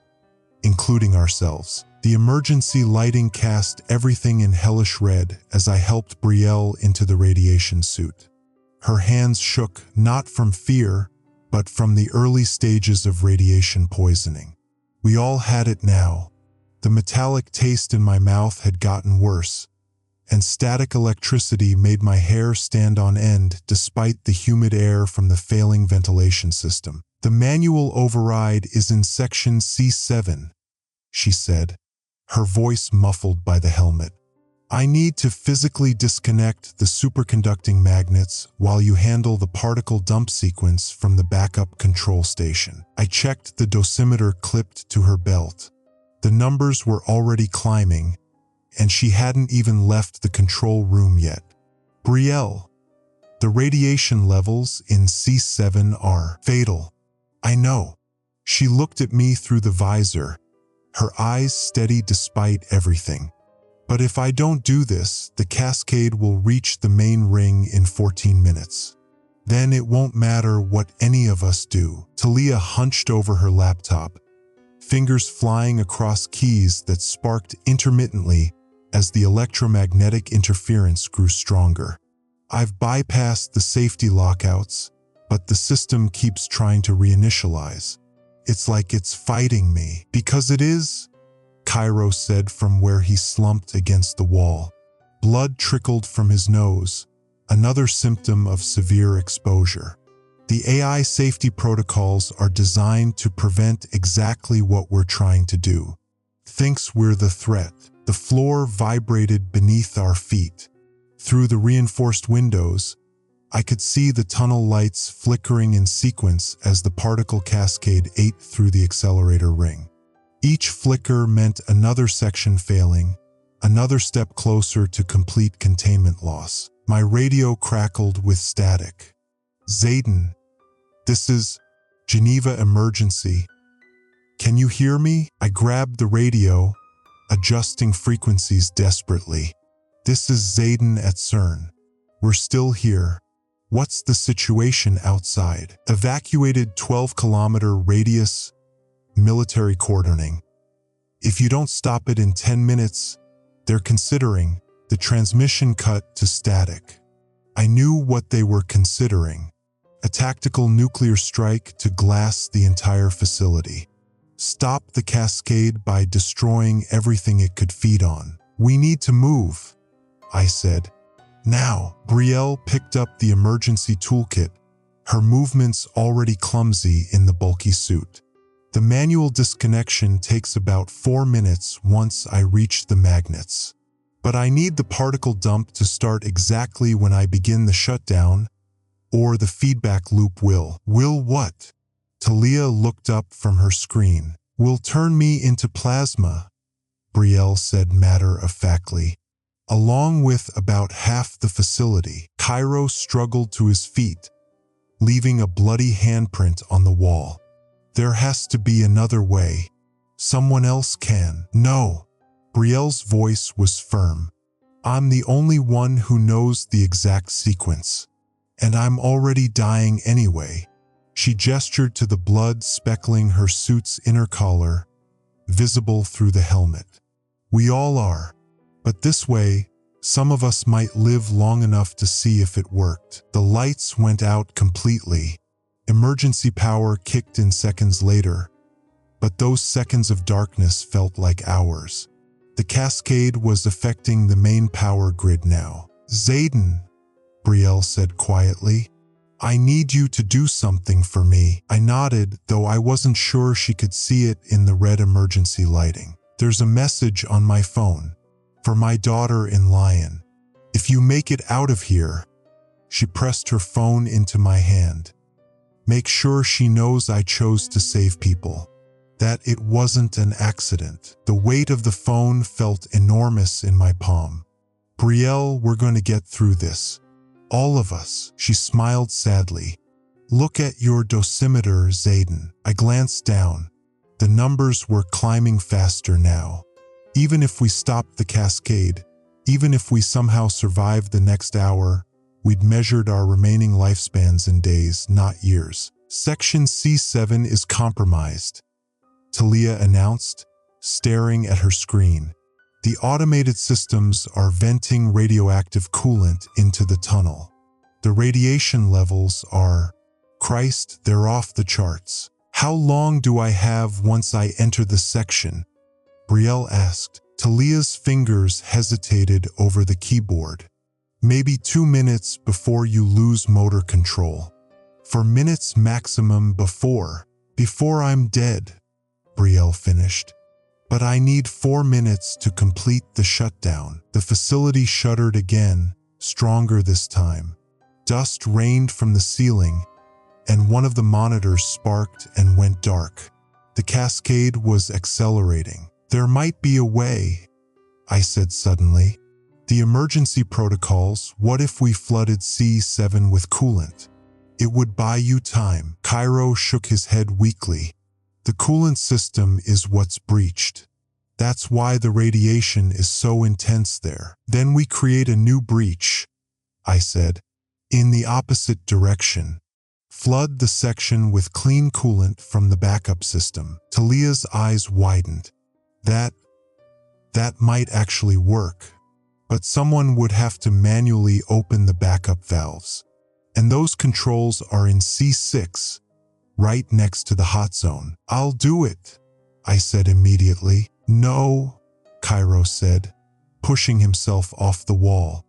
including ourselves. The emergency lighting cast everything in hellish red as I helped Brielle into the radiation suit. Her hands shook, not from fear, but from the early stages of radiation poisoning. We all had it now. The metallic taste in my mouth had gotten worse, and static electricity made my hair stand on end despite the humid air from the failing ventilation system. The manual override is in section C7, she said, her voice muffled by the helmet. I need to physically disconnect the superconducting magnets while you handle the particle dump sequence from the backup control station. I checked the dosimeter clipped to her belt. The numbers were already climbing, and she hadn't even left the control room yet. Brielle, the radiation levels in C7 are fatal. I know. She looked at me through the visor, her eyes steady despite everything. But if I don't do this, the cascade will reach the main ring in 14 minutes. Then it won't matter what any of us do. Talia hunched over her laptop, fingers flying across keys that sparked intermittently as the electromagnetic interference grew stronger. I've bypassed the safety lockouts, but the system keeps trying to reinitialize. It's like it's fighting me. Because it is, Cairo said from where he slumped against the wall. Blood trickled from his nose, another symptom of severe exposure. The AI safety protocols are designed to prevent exactly what we're trying to do. Thinks we're the threat. The floor vibrated beneath our feet. Through the reinforced windows, I could see the tunnel lights flickering in sequence as the particle cascade ate through the accelerator ring. Each flicker meant another section failing, another step closer to complete containment loss. My radio crackled with static. Zayden, this is Geneva emergency. Can you hear me? I grabbed the radio, adjusting frequencies desperately. This is Zayden at CERN. We're still here. What's the situation outside? Evacuated 12-kilometer radius military cordoning. If you don't stop it in 10 minutes, they're considering the transmission cut to static. I knew what they were considering. A tactical nuclear strike to glass the entire facility. Stop the cascade by destroying everything it could feed on. We need to move, I said. Now, Brielle picked up the emergency toolkit, her movements already clumsy in the bulky suit. The manual disconnection takes about 4 minutes once I reach the magnets. But I need the particle dump to start exactly when I begin the shutdown, or the feedback loop will. Will what? Talia looked up from her screen. Will turn me into plasma, Brielle said matter-of-factly. Along with about half the facility. Cairo struggled to his feet, leaving a bloody handprint on the wall. There has to be another way. Someone else can. No. Brielle's voice was firm. I'm the only one who knows the exact sequence. And I'm already dying anyway. She gestured to the blood speckling her suit's inner collar, visible through the helmet. We all are. But this way, some of us might live long enough to see if it worked. The lights went out completely. Emergency power kicked in seconds later, but those seconds of darkness felt like hours. The cascade was affecting the main power grid now. Zayden, Brielle said quietly, I need you to do something for me. I nodded, though I wasn't sure she could see it in the red emergency lighting. There's a message on my phone. For my daughter in Lion. If you make it out of here. She pressed her phone into my hand. Make sure she knows I chose to save people. That it wasn't an accident. The weight of the phone felt enormous in my palm. Brielle, we're going to get through this. All of us, she smiled sadly. Look at your dosimeter, Zayden. I glanced down. The numbers were climbing faster now. Even if we stopped the cascade, even if we somehow survived the next hour, we'd measured our remaining lifespans in days, not years. Section C7 is compromised, Talia announced, staring at her screen. The automated systems are venting radioactive coolant into the tunnel. The radiation levels are, Christ, they're off the charts. How long do I have once I enter the section? Brielle asked. Talia's fingers hesitated over the keyboard. Maybe 2 minutes before you lose motor control. For minutes maximum before I'm dead, Brielle finished. But I need 4 minutes to complete the shutdown. The facility shuddered again, stronger this time. Dust rained from the ceiling, and one of the monitors sparked and went dark. The cascade was accelerating. There might be a way, I said suddenly. The emergency protocols, what if we flooded C7 with coolant? It would buy you time. Cairo shook his head weakly. The coolant system is what's breached. That's why the radiation is so intense there. Then we create a new breach, I said, in the opposite direction. Flood the section with clean coolant from the backup system. Talia's eyes widened. That might actually work, but someone would have to manually open the backup valves. And those controls are in C6, right next to the hot zone. I'll do it, I said immediately. No, Cairo said, pushing himself off the wall.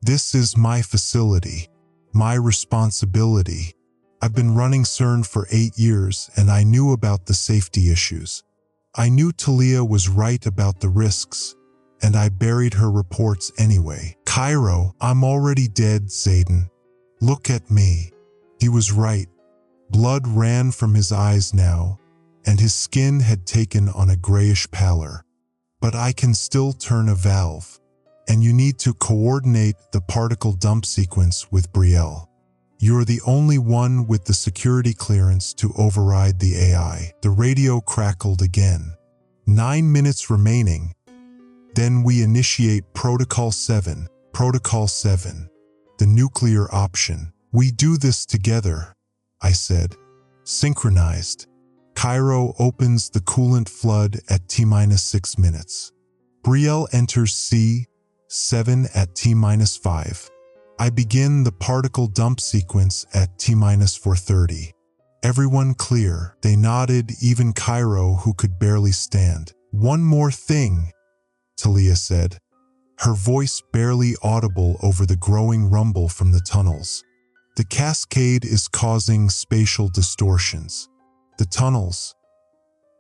This is my facility, my responsibility. I've been running CERN for 8 years and I knew about the safety issues. I knew Talia was right about the risks, and I buried her reports anyway. Cairo, I'm already dead, Zayden. Look at me. He was right. Blood ran from his eyes now, and his skin had taken on a grayish pallor. But I can still turn a valve, and you need to coordinate the particle dump sequence with Brielle. You're the only one with the security clearance to override the AI. The radio crackled again. 9 minutes remaining. Then we initiate Protocol 7. Protocol 7. The nuclear option. We do this together, I said. Synchronized. Cairo opens the coolant flood at T-6 minutes. Brielle enters C7 at T-5. I begin the particle dump sequence at T-430. Everyone clear. They nodded, even Cairo, who could barely stand. One more thing, Talia said, her voice barely audible over the growing rumble from the tunnels. The cascade is causing spatial distortions. The tunnels,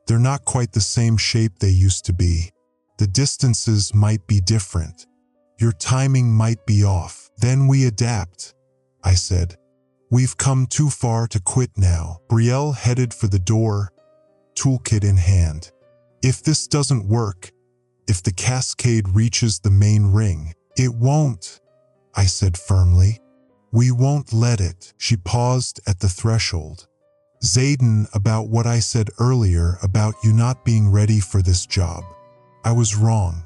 they're not quite the same shape they used to be. The distances might be different. Your timing might be off. Then we adapt, I said. We've come too far to quit now. Brielle headed for the door, toolkit in hand. If this doesn't work, if the cascade reaches the main ring, it won't, I said firmly. We won't let it. She paused at the threshold. Zayden, about what I said earlier about you not being ready for this job. I was wrong.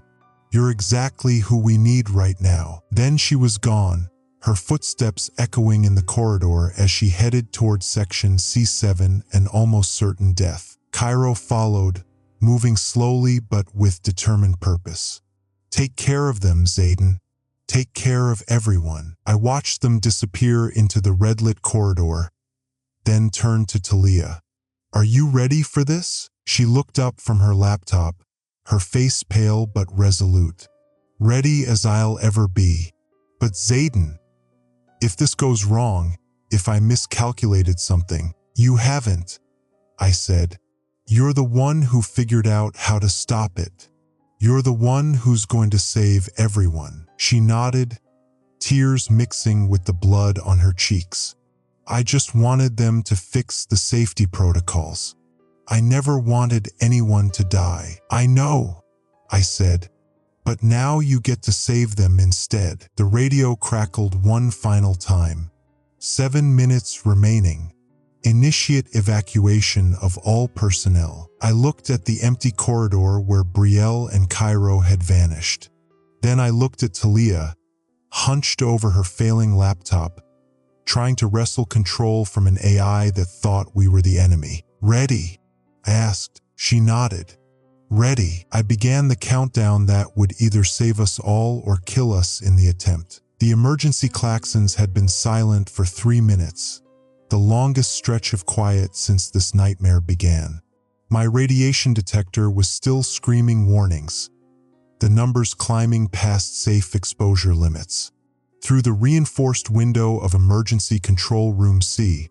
You're exactly who we need right now. Then she was gone, her footsteps echoing in the corridor as she headed toward section C7, an almost certain death. Cairo followed, moving slowly but with determined purpose. Take care of them, Zayden. Take care of everyone. I watched them disappear into the red-lit corridor, then turned to Talia. Are you ready for this? She looked up from her laptop, her face pale but resolute. Ready as I'll ever be. But Zayden, if this goes wrong, if I miscalculated something, you haven't, I said. You're the one who figured out how to stop it. You're the one who's going to save everyone. She nodded, tears mixing with the blood on her cheeks. I just wanted them to fix the safety protocols. I never wanted anyone to die. I know, I said, but now you get to save them instead. The radio crackled one final time. 7 minutes remaining. Initiate evacuation of all personnel. I looked at the empty corridor where Brielle and Cairo had vanished. Then I looked at Talia, hunched over her failing laptop, trying to wrestle control from an AI that thought we were the enemy. Ready? I asked. She nodded. Ready. I began the countdown that would either save us all or kill us in the attempt. The emergency klaxons had been silent for 3 minutes, the longest stretch of quiet since this nightmare began. My radiation detector was still screaming warnings, the numbers climbing past safe exposure limits. Through the reinforced window of emergency control room C,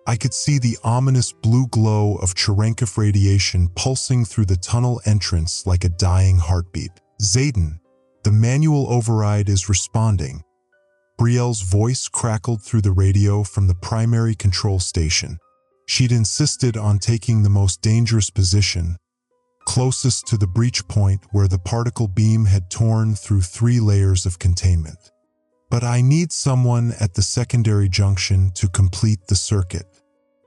I could see the ominous blue glow of Cherenkov radiation pulsing through the tunnel entrance like a dying heartbeat. Zayden, the manual override is responding. Brielle's voice crackled through the radio from the primary control station. She'd insisted on taking the most dangerous position, closest to the breach point where the particle beam had torn through 3 layers of containment. But I need someone at the secondary junction to complete the circuit.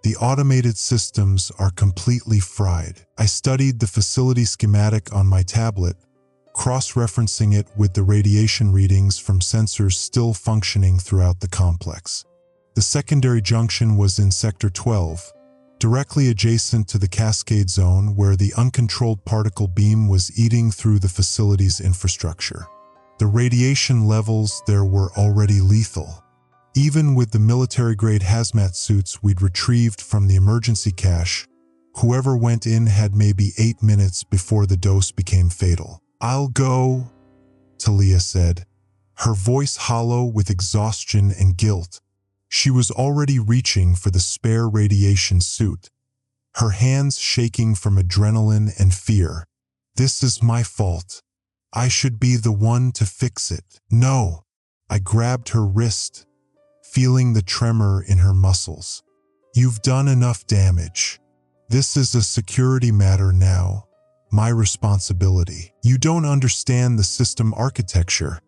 The automated systems are completely fried. I studied the facility schematic on my tablet, cross-referencing it with the radiation readings from sensors still functioning throughout the complex. The secondary junction was in Sector 12, directly adjacent to the cascade zone where the uncontrolled particle beam was eating through the facility's infrastructure. The radiation levels there were already lethal. Even with the military-grade hazmat suits we'd retrieved from the emergency cache, whoever went in had maybe 8 minutes before the dose became fatal. I'll go, Talia said, her voice hollow with exhaustion and guilt. She was already reaching for the spare radiation suit, her hands shaking from adrenaline and fear. This is my fault. I should be the one to fix it. No. I grabbed her wrist, feeling the tremor in her muscles. You've done enough damage. This is a security matter now. My responsibility. You don't understand the system architecture,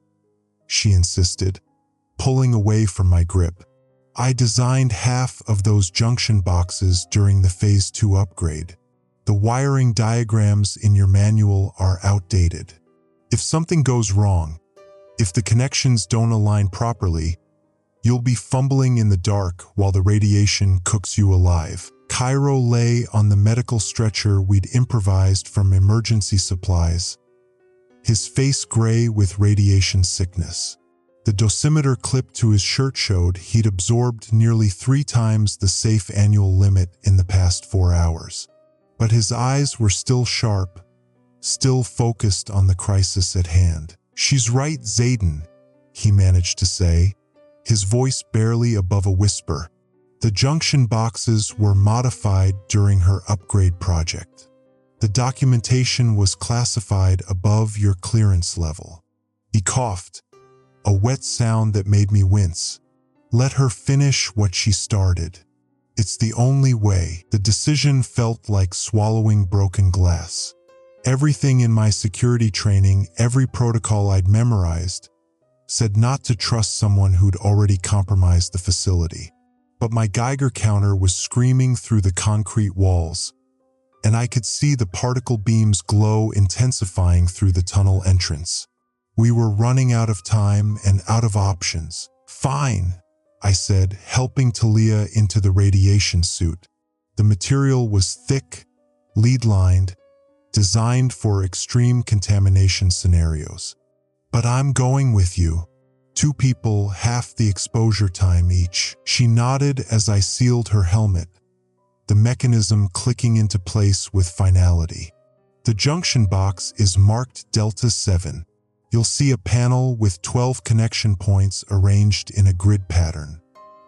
she insisted, pulling away from my grip. I designed half of those junction boxes during the Phase 2 upgrade. The wiring diagrams in your manual are outdated. If something goes wrong, if the connections don't align properly, you'll be fumbling in the dark while the radiation cooks you alive. Cairo lay on the medical stretcher we'd improvised from emergency supplies, his face gray with radiation sickness. The dosimeter clipped to his shirt showed he'd absorbed nearly 3 times the safe annual limit in the past 4 hours. But his eyes were still sharp, still focused on the crisis at hand. "She's right, Zayden," he managed to say, his voice barely above a whisper. "The junction boxes were modified during her upgrade project. The documentation was classified above your clearance level." He coughed, a wet sound that made me wince. "Let her finish what she started. It's the only way." The decision felt like swallowing broken glass. Everything in my security training, every protocol I'd memorized, said not to trust someone who'd already compromised the facility. But my Geiger counter was screaming through the concrete walls, and I could see the particle beams glow, intensifying through the tunnel entrance. We were running out of time and out of options. "Fine," I said, helping Talia into the radiation suit. The material was thick, lead-lined, designed for extreme contamination scenarios. "But I'm going with you. 2 people, half the exposure time each." She nodded as I sealed her helmet, the mechanism clicking into place with finality. "The junction box is marked Delta 7. You'll see a panel with 12 connection points arranged in a grid pattern.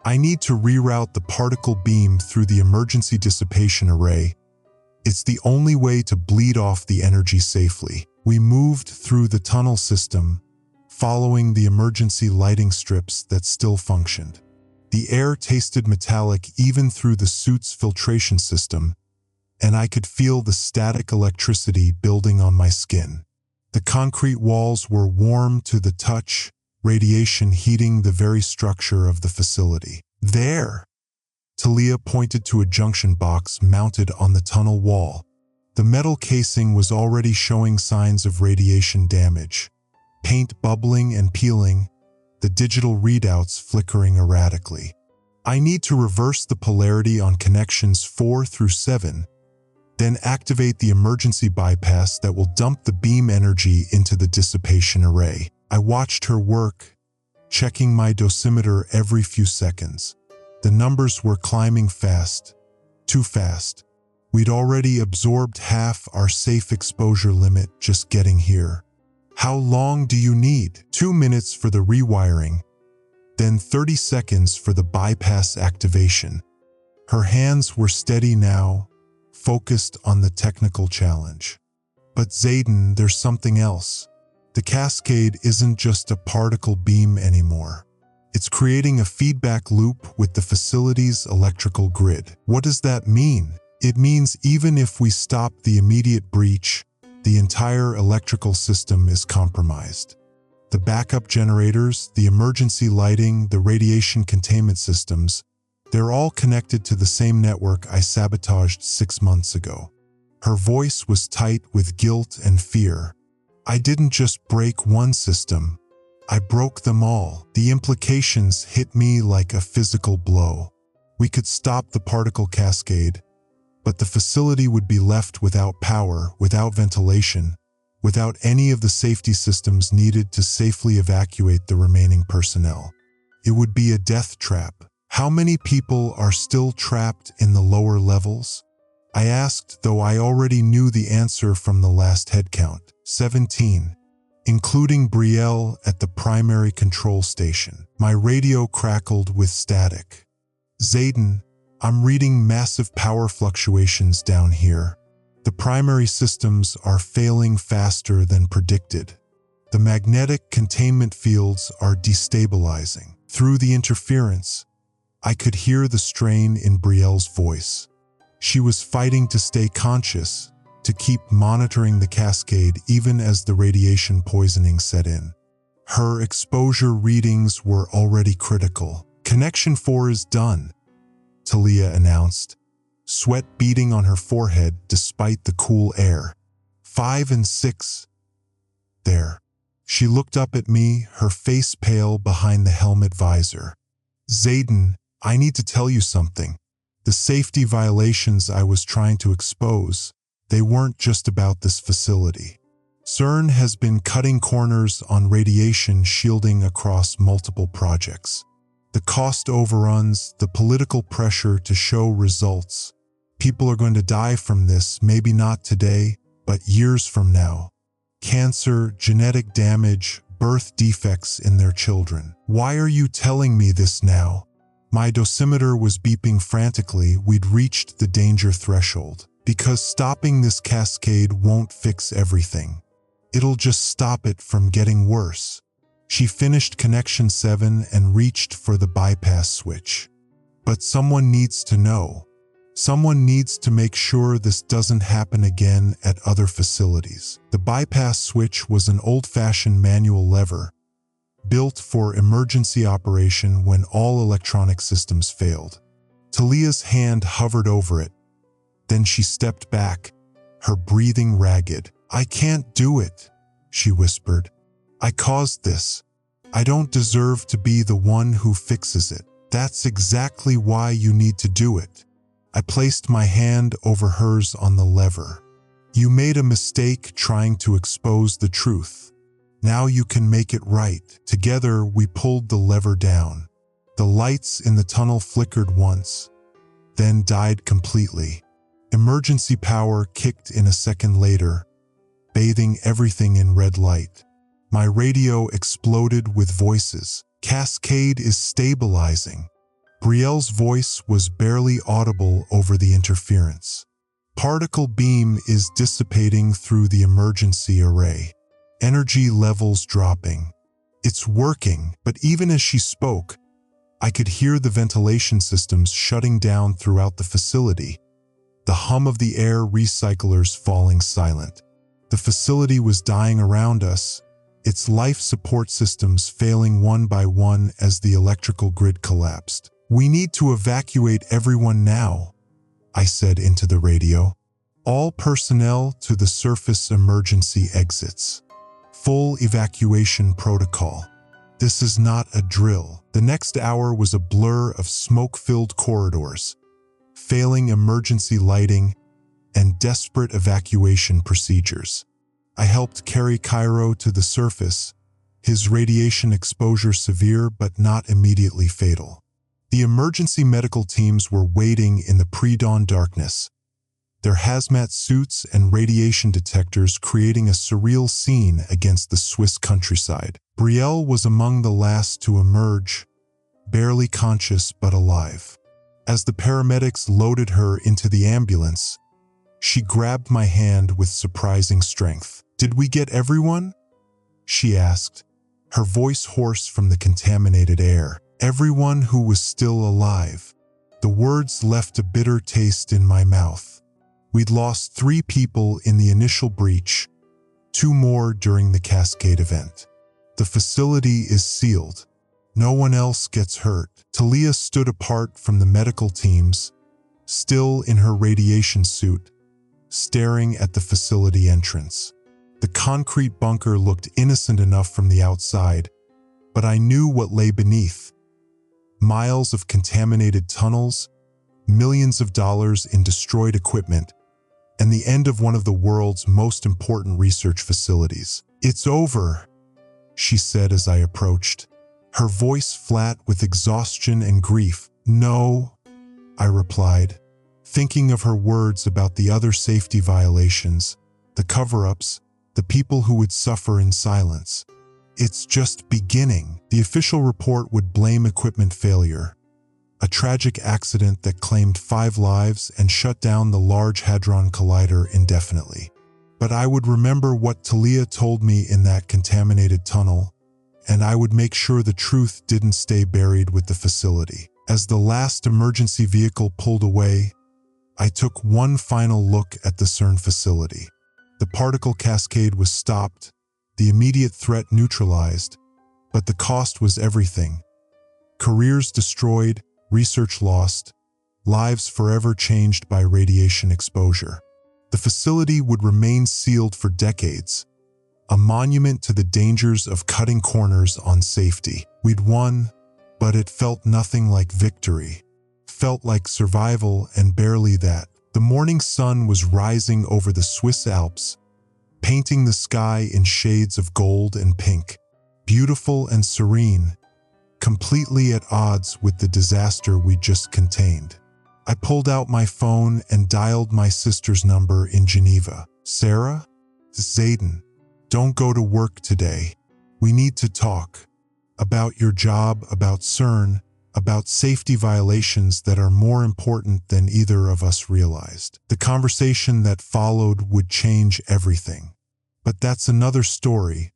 I need to reroute the particle beam through the emergency dissipation array. It's the only way to bleed off the energy safely." We moved through the tunnel system, following the emergency lighting strips that still functioned. The air tasted metallic even through the suit's filtration system, and I could feel the static electricity building on my skin. The concrete walls were warm to the touch, radiation heating the very structure of the facility. "There!" Talia pointed to a junction box mounted on the tunnel wall. The metal casing was already showing signs of radiation damage, paint bubbling and peeling, the digital readouts flickering erratically. "I need to reverse the polarity on connections 4 through 7, then activate the emergency bypass that will dump the beam energy into the dissipation array." I watched her work, checking my dosimeter every few seconds. The numbers were climbing fast, too fast. We'd already absorbed half our safe exposure limit just getting here. "How long do you need?" 2 minutes for the rewiring, then 30 seconds for the bypass activation. Her hands were steady now, focused on the technical challenge. "But Zayden, there's something else. The cascade isn't just a particle beam anymore. It's creating a feedback loop with the facility's electrical grid." "What does that mean?" "It means even if we stop the immediate breach, the entire electrical system is compromised. The backup generators, the emergency lighting, the radiation containment systems, they're all connected to the same network I sabotaged 6 months ago." Her voice was tight with guilt and fear. "I didn't just break one system, I broke them all." The implications hit me like a physical blow. We could stop the particle cascade, but the facility would be left without power, without ventilation, without any of the safety systems needed to safely evacuate the remaining personnel. It would be a death trap. "How many people are still trapped in the lower levels?" I asked, though I already knew the answer from the last head count. 17, including Brielle at the primary control station. My radio crackled with static. "Zayden, I'm reading massive power fluctuations down here. The primary systems are failing faster than predicted. The magnetic containment fields are destabilizing." Through the interference, I could hear the strain in Brielle's voice. She was fighting to stay conscious, to keep monitoring the cascade even as the radiation poisoning set in. Her exposure readings were already critical. "Connection 4 is done," Talia announced, sweat beading on her forehead despite the cool air. 5 and 6. There. She looked up at me, her face pale behind the helmet visor. "Zayden, I need to tell you something." The safety violations I was trying to expose, they weren't just about this facility. CERN has been cutting corners on radiation shielding across multiple projects. The cost overruns, the political pressure to show results. People are going to die from this, maybe not today, but years from now. Cancer, genetic damage, birth defects in their children. Why are you telling me this now? My dosimeter was beeping frantically. We'd reached the danger threshold. Because stopping this cascade won't fix everything. It'll just stop it from getting worse. She finished connection 7 and reached for the bypass switch. But someone needs to know. Someone needs to make sure this doesn't happen again at other facilities. The bypass switch was an old-fashioned manual lever, built for emergency operation when all electronic systems failed. Talia's hand hovered over it. Then she stepped back, her breathing ragged. "I can't do it," she whispered. "I caused this. I don't deserve to be the one who fixes it." "That's exactly why you need to do it." I placed my hand over hers on the lever. "You made a mistake trying to expose the truth. Now you can make it right." Together, we pulled the lever down. The lights in the tunnel flickered once, then died completely. Emergency power kicked in a second later, bathing everything in red light. My radio exploded with voices. "Cascade is stabilizing." Brielle's voice was barely audible over the interference. "Particle beam is dissipating through the emergency array. Energy levels dropping." "It's working," but even as she spoke, I could hear the ventilation systems shutting down throughout the facility, the hum of the air recyclers falling silent. The facility was dying around us, its life support systems failing one by one as the electrical grid collapsed. "We need to evacuate everyone now," I said into the radio. "All personnel to the surface emergency exits. Full evacuation protocol." This is not a drill. The next hour was a blur of smoke-filled corridors, failing emergency lighting, and desperate evacuation procedures. I helped carry Cairo to the surface, his radiation exposure severe but not immediately fatal. The emergency medical teams were waiting in the pre-dawn darkness, their hazmat suits and radiation detectors creating a surreal scene against the Swiss countryside. Brielle was among the last to emerge, barely conscious but alive. As the paramedics loaded her into the ambulance, she grabbed my hand with surprising strength. "Did we get everyone?" she asked, her voice hoarse from the contaminated air. "Everyone who was still alive." The words left a bitter taste in my mouth. We'd lost 3 people in the initial breach, 2 more during the Cascade event. The facility is sealed. No one else gets hurt. Talia stood apart from the medical teams, still in her radiation suit, staring at the facility entrance. The concrete bunker looked innocent enough from the outside, but I knew what lay beneath. Miles of contaminated tunnels, millions of dollars in destroyed equipment, and the end of one of the world's most important research facilities. "It's over," she said as I approached, her voice flat with exhaustion and grief. "No," I replied, thinking of her words about the other safety violations, the cover-ups, the people who would suffer in silence. "It's just beginning." The official report would blame equipment failure, a tragic accident that claimed 5 lives and shut down the Large Hadron Collider indefinitely. But I would remember what Talia told me in that contaminated tunnel, and I would make sure the truth didn't stay buried with the facility. As the last emergency vehicle pulled away, I took one final look at the CERN facility. The particle cascade was stopped, the immediate threat neutralized, but the cost was everything. Careers destroyed, research lost, lives forever changed by radiation exposure. The facility would remain sealed for decades, a monument to the dangers of cutting corners on safety. We'd won, but it felt nothing like victory. felt like survival, and barely that. The morning sun was rising over the Swiss Alps, painting the sky in shades of gold and pink, beautiful and serene, completely at odds with the disaster we just contained. I pulled out my phone and dialed my sister's number in Geneva. "Sarah? Zayden, don't go to work today. We need to talk. About your job, about CERN, about safety violations that are more important than either of us realized." The conversation that followed would change everything. But that's another story,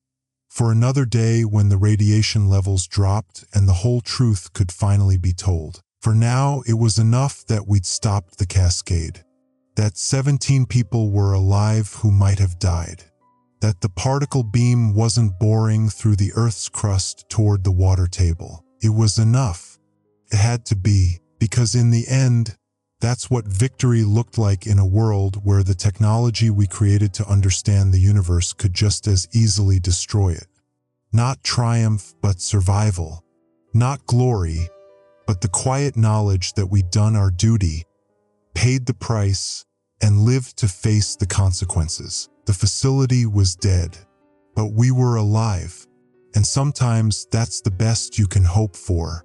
for another day when the radiation levels dropped and the whole truth could finally be told. For now, it was enough that we'd stopped the cascade. That 17 people were alive who might have died. That the particle beam wasn't boring through the Earth's crust toward the water table. It was enough. It had to be, because in the end, that's what victory looked like in a world where the technology we created to understand the universe could just as easily destroy it. Not triumph, but survival. Not glory, but the quiet knowledge that we'd done our duty, paid the price, and lived to face the consequences. The facility was dead, but we were alive, and sometimes that's the best you can hope for.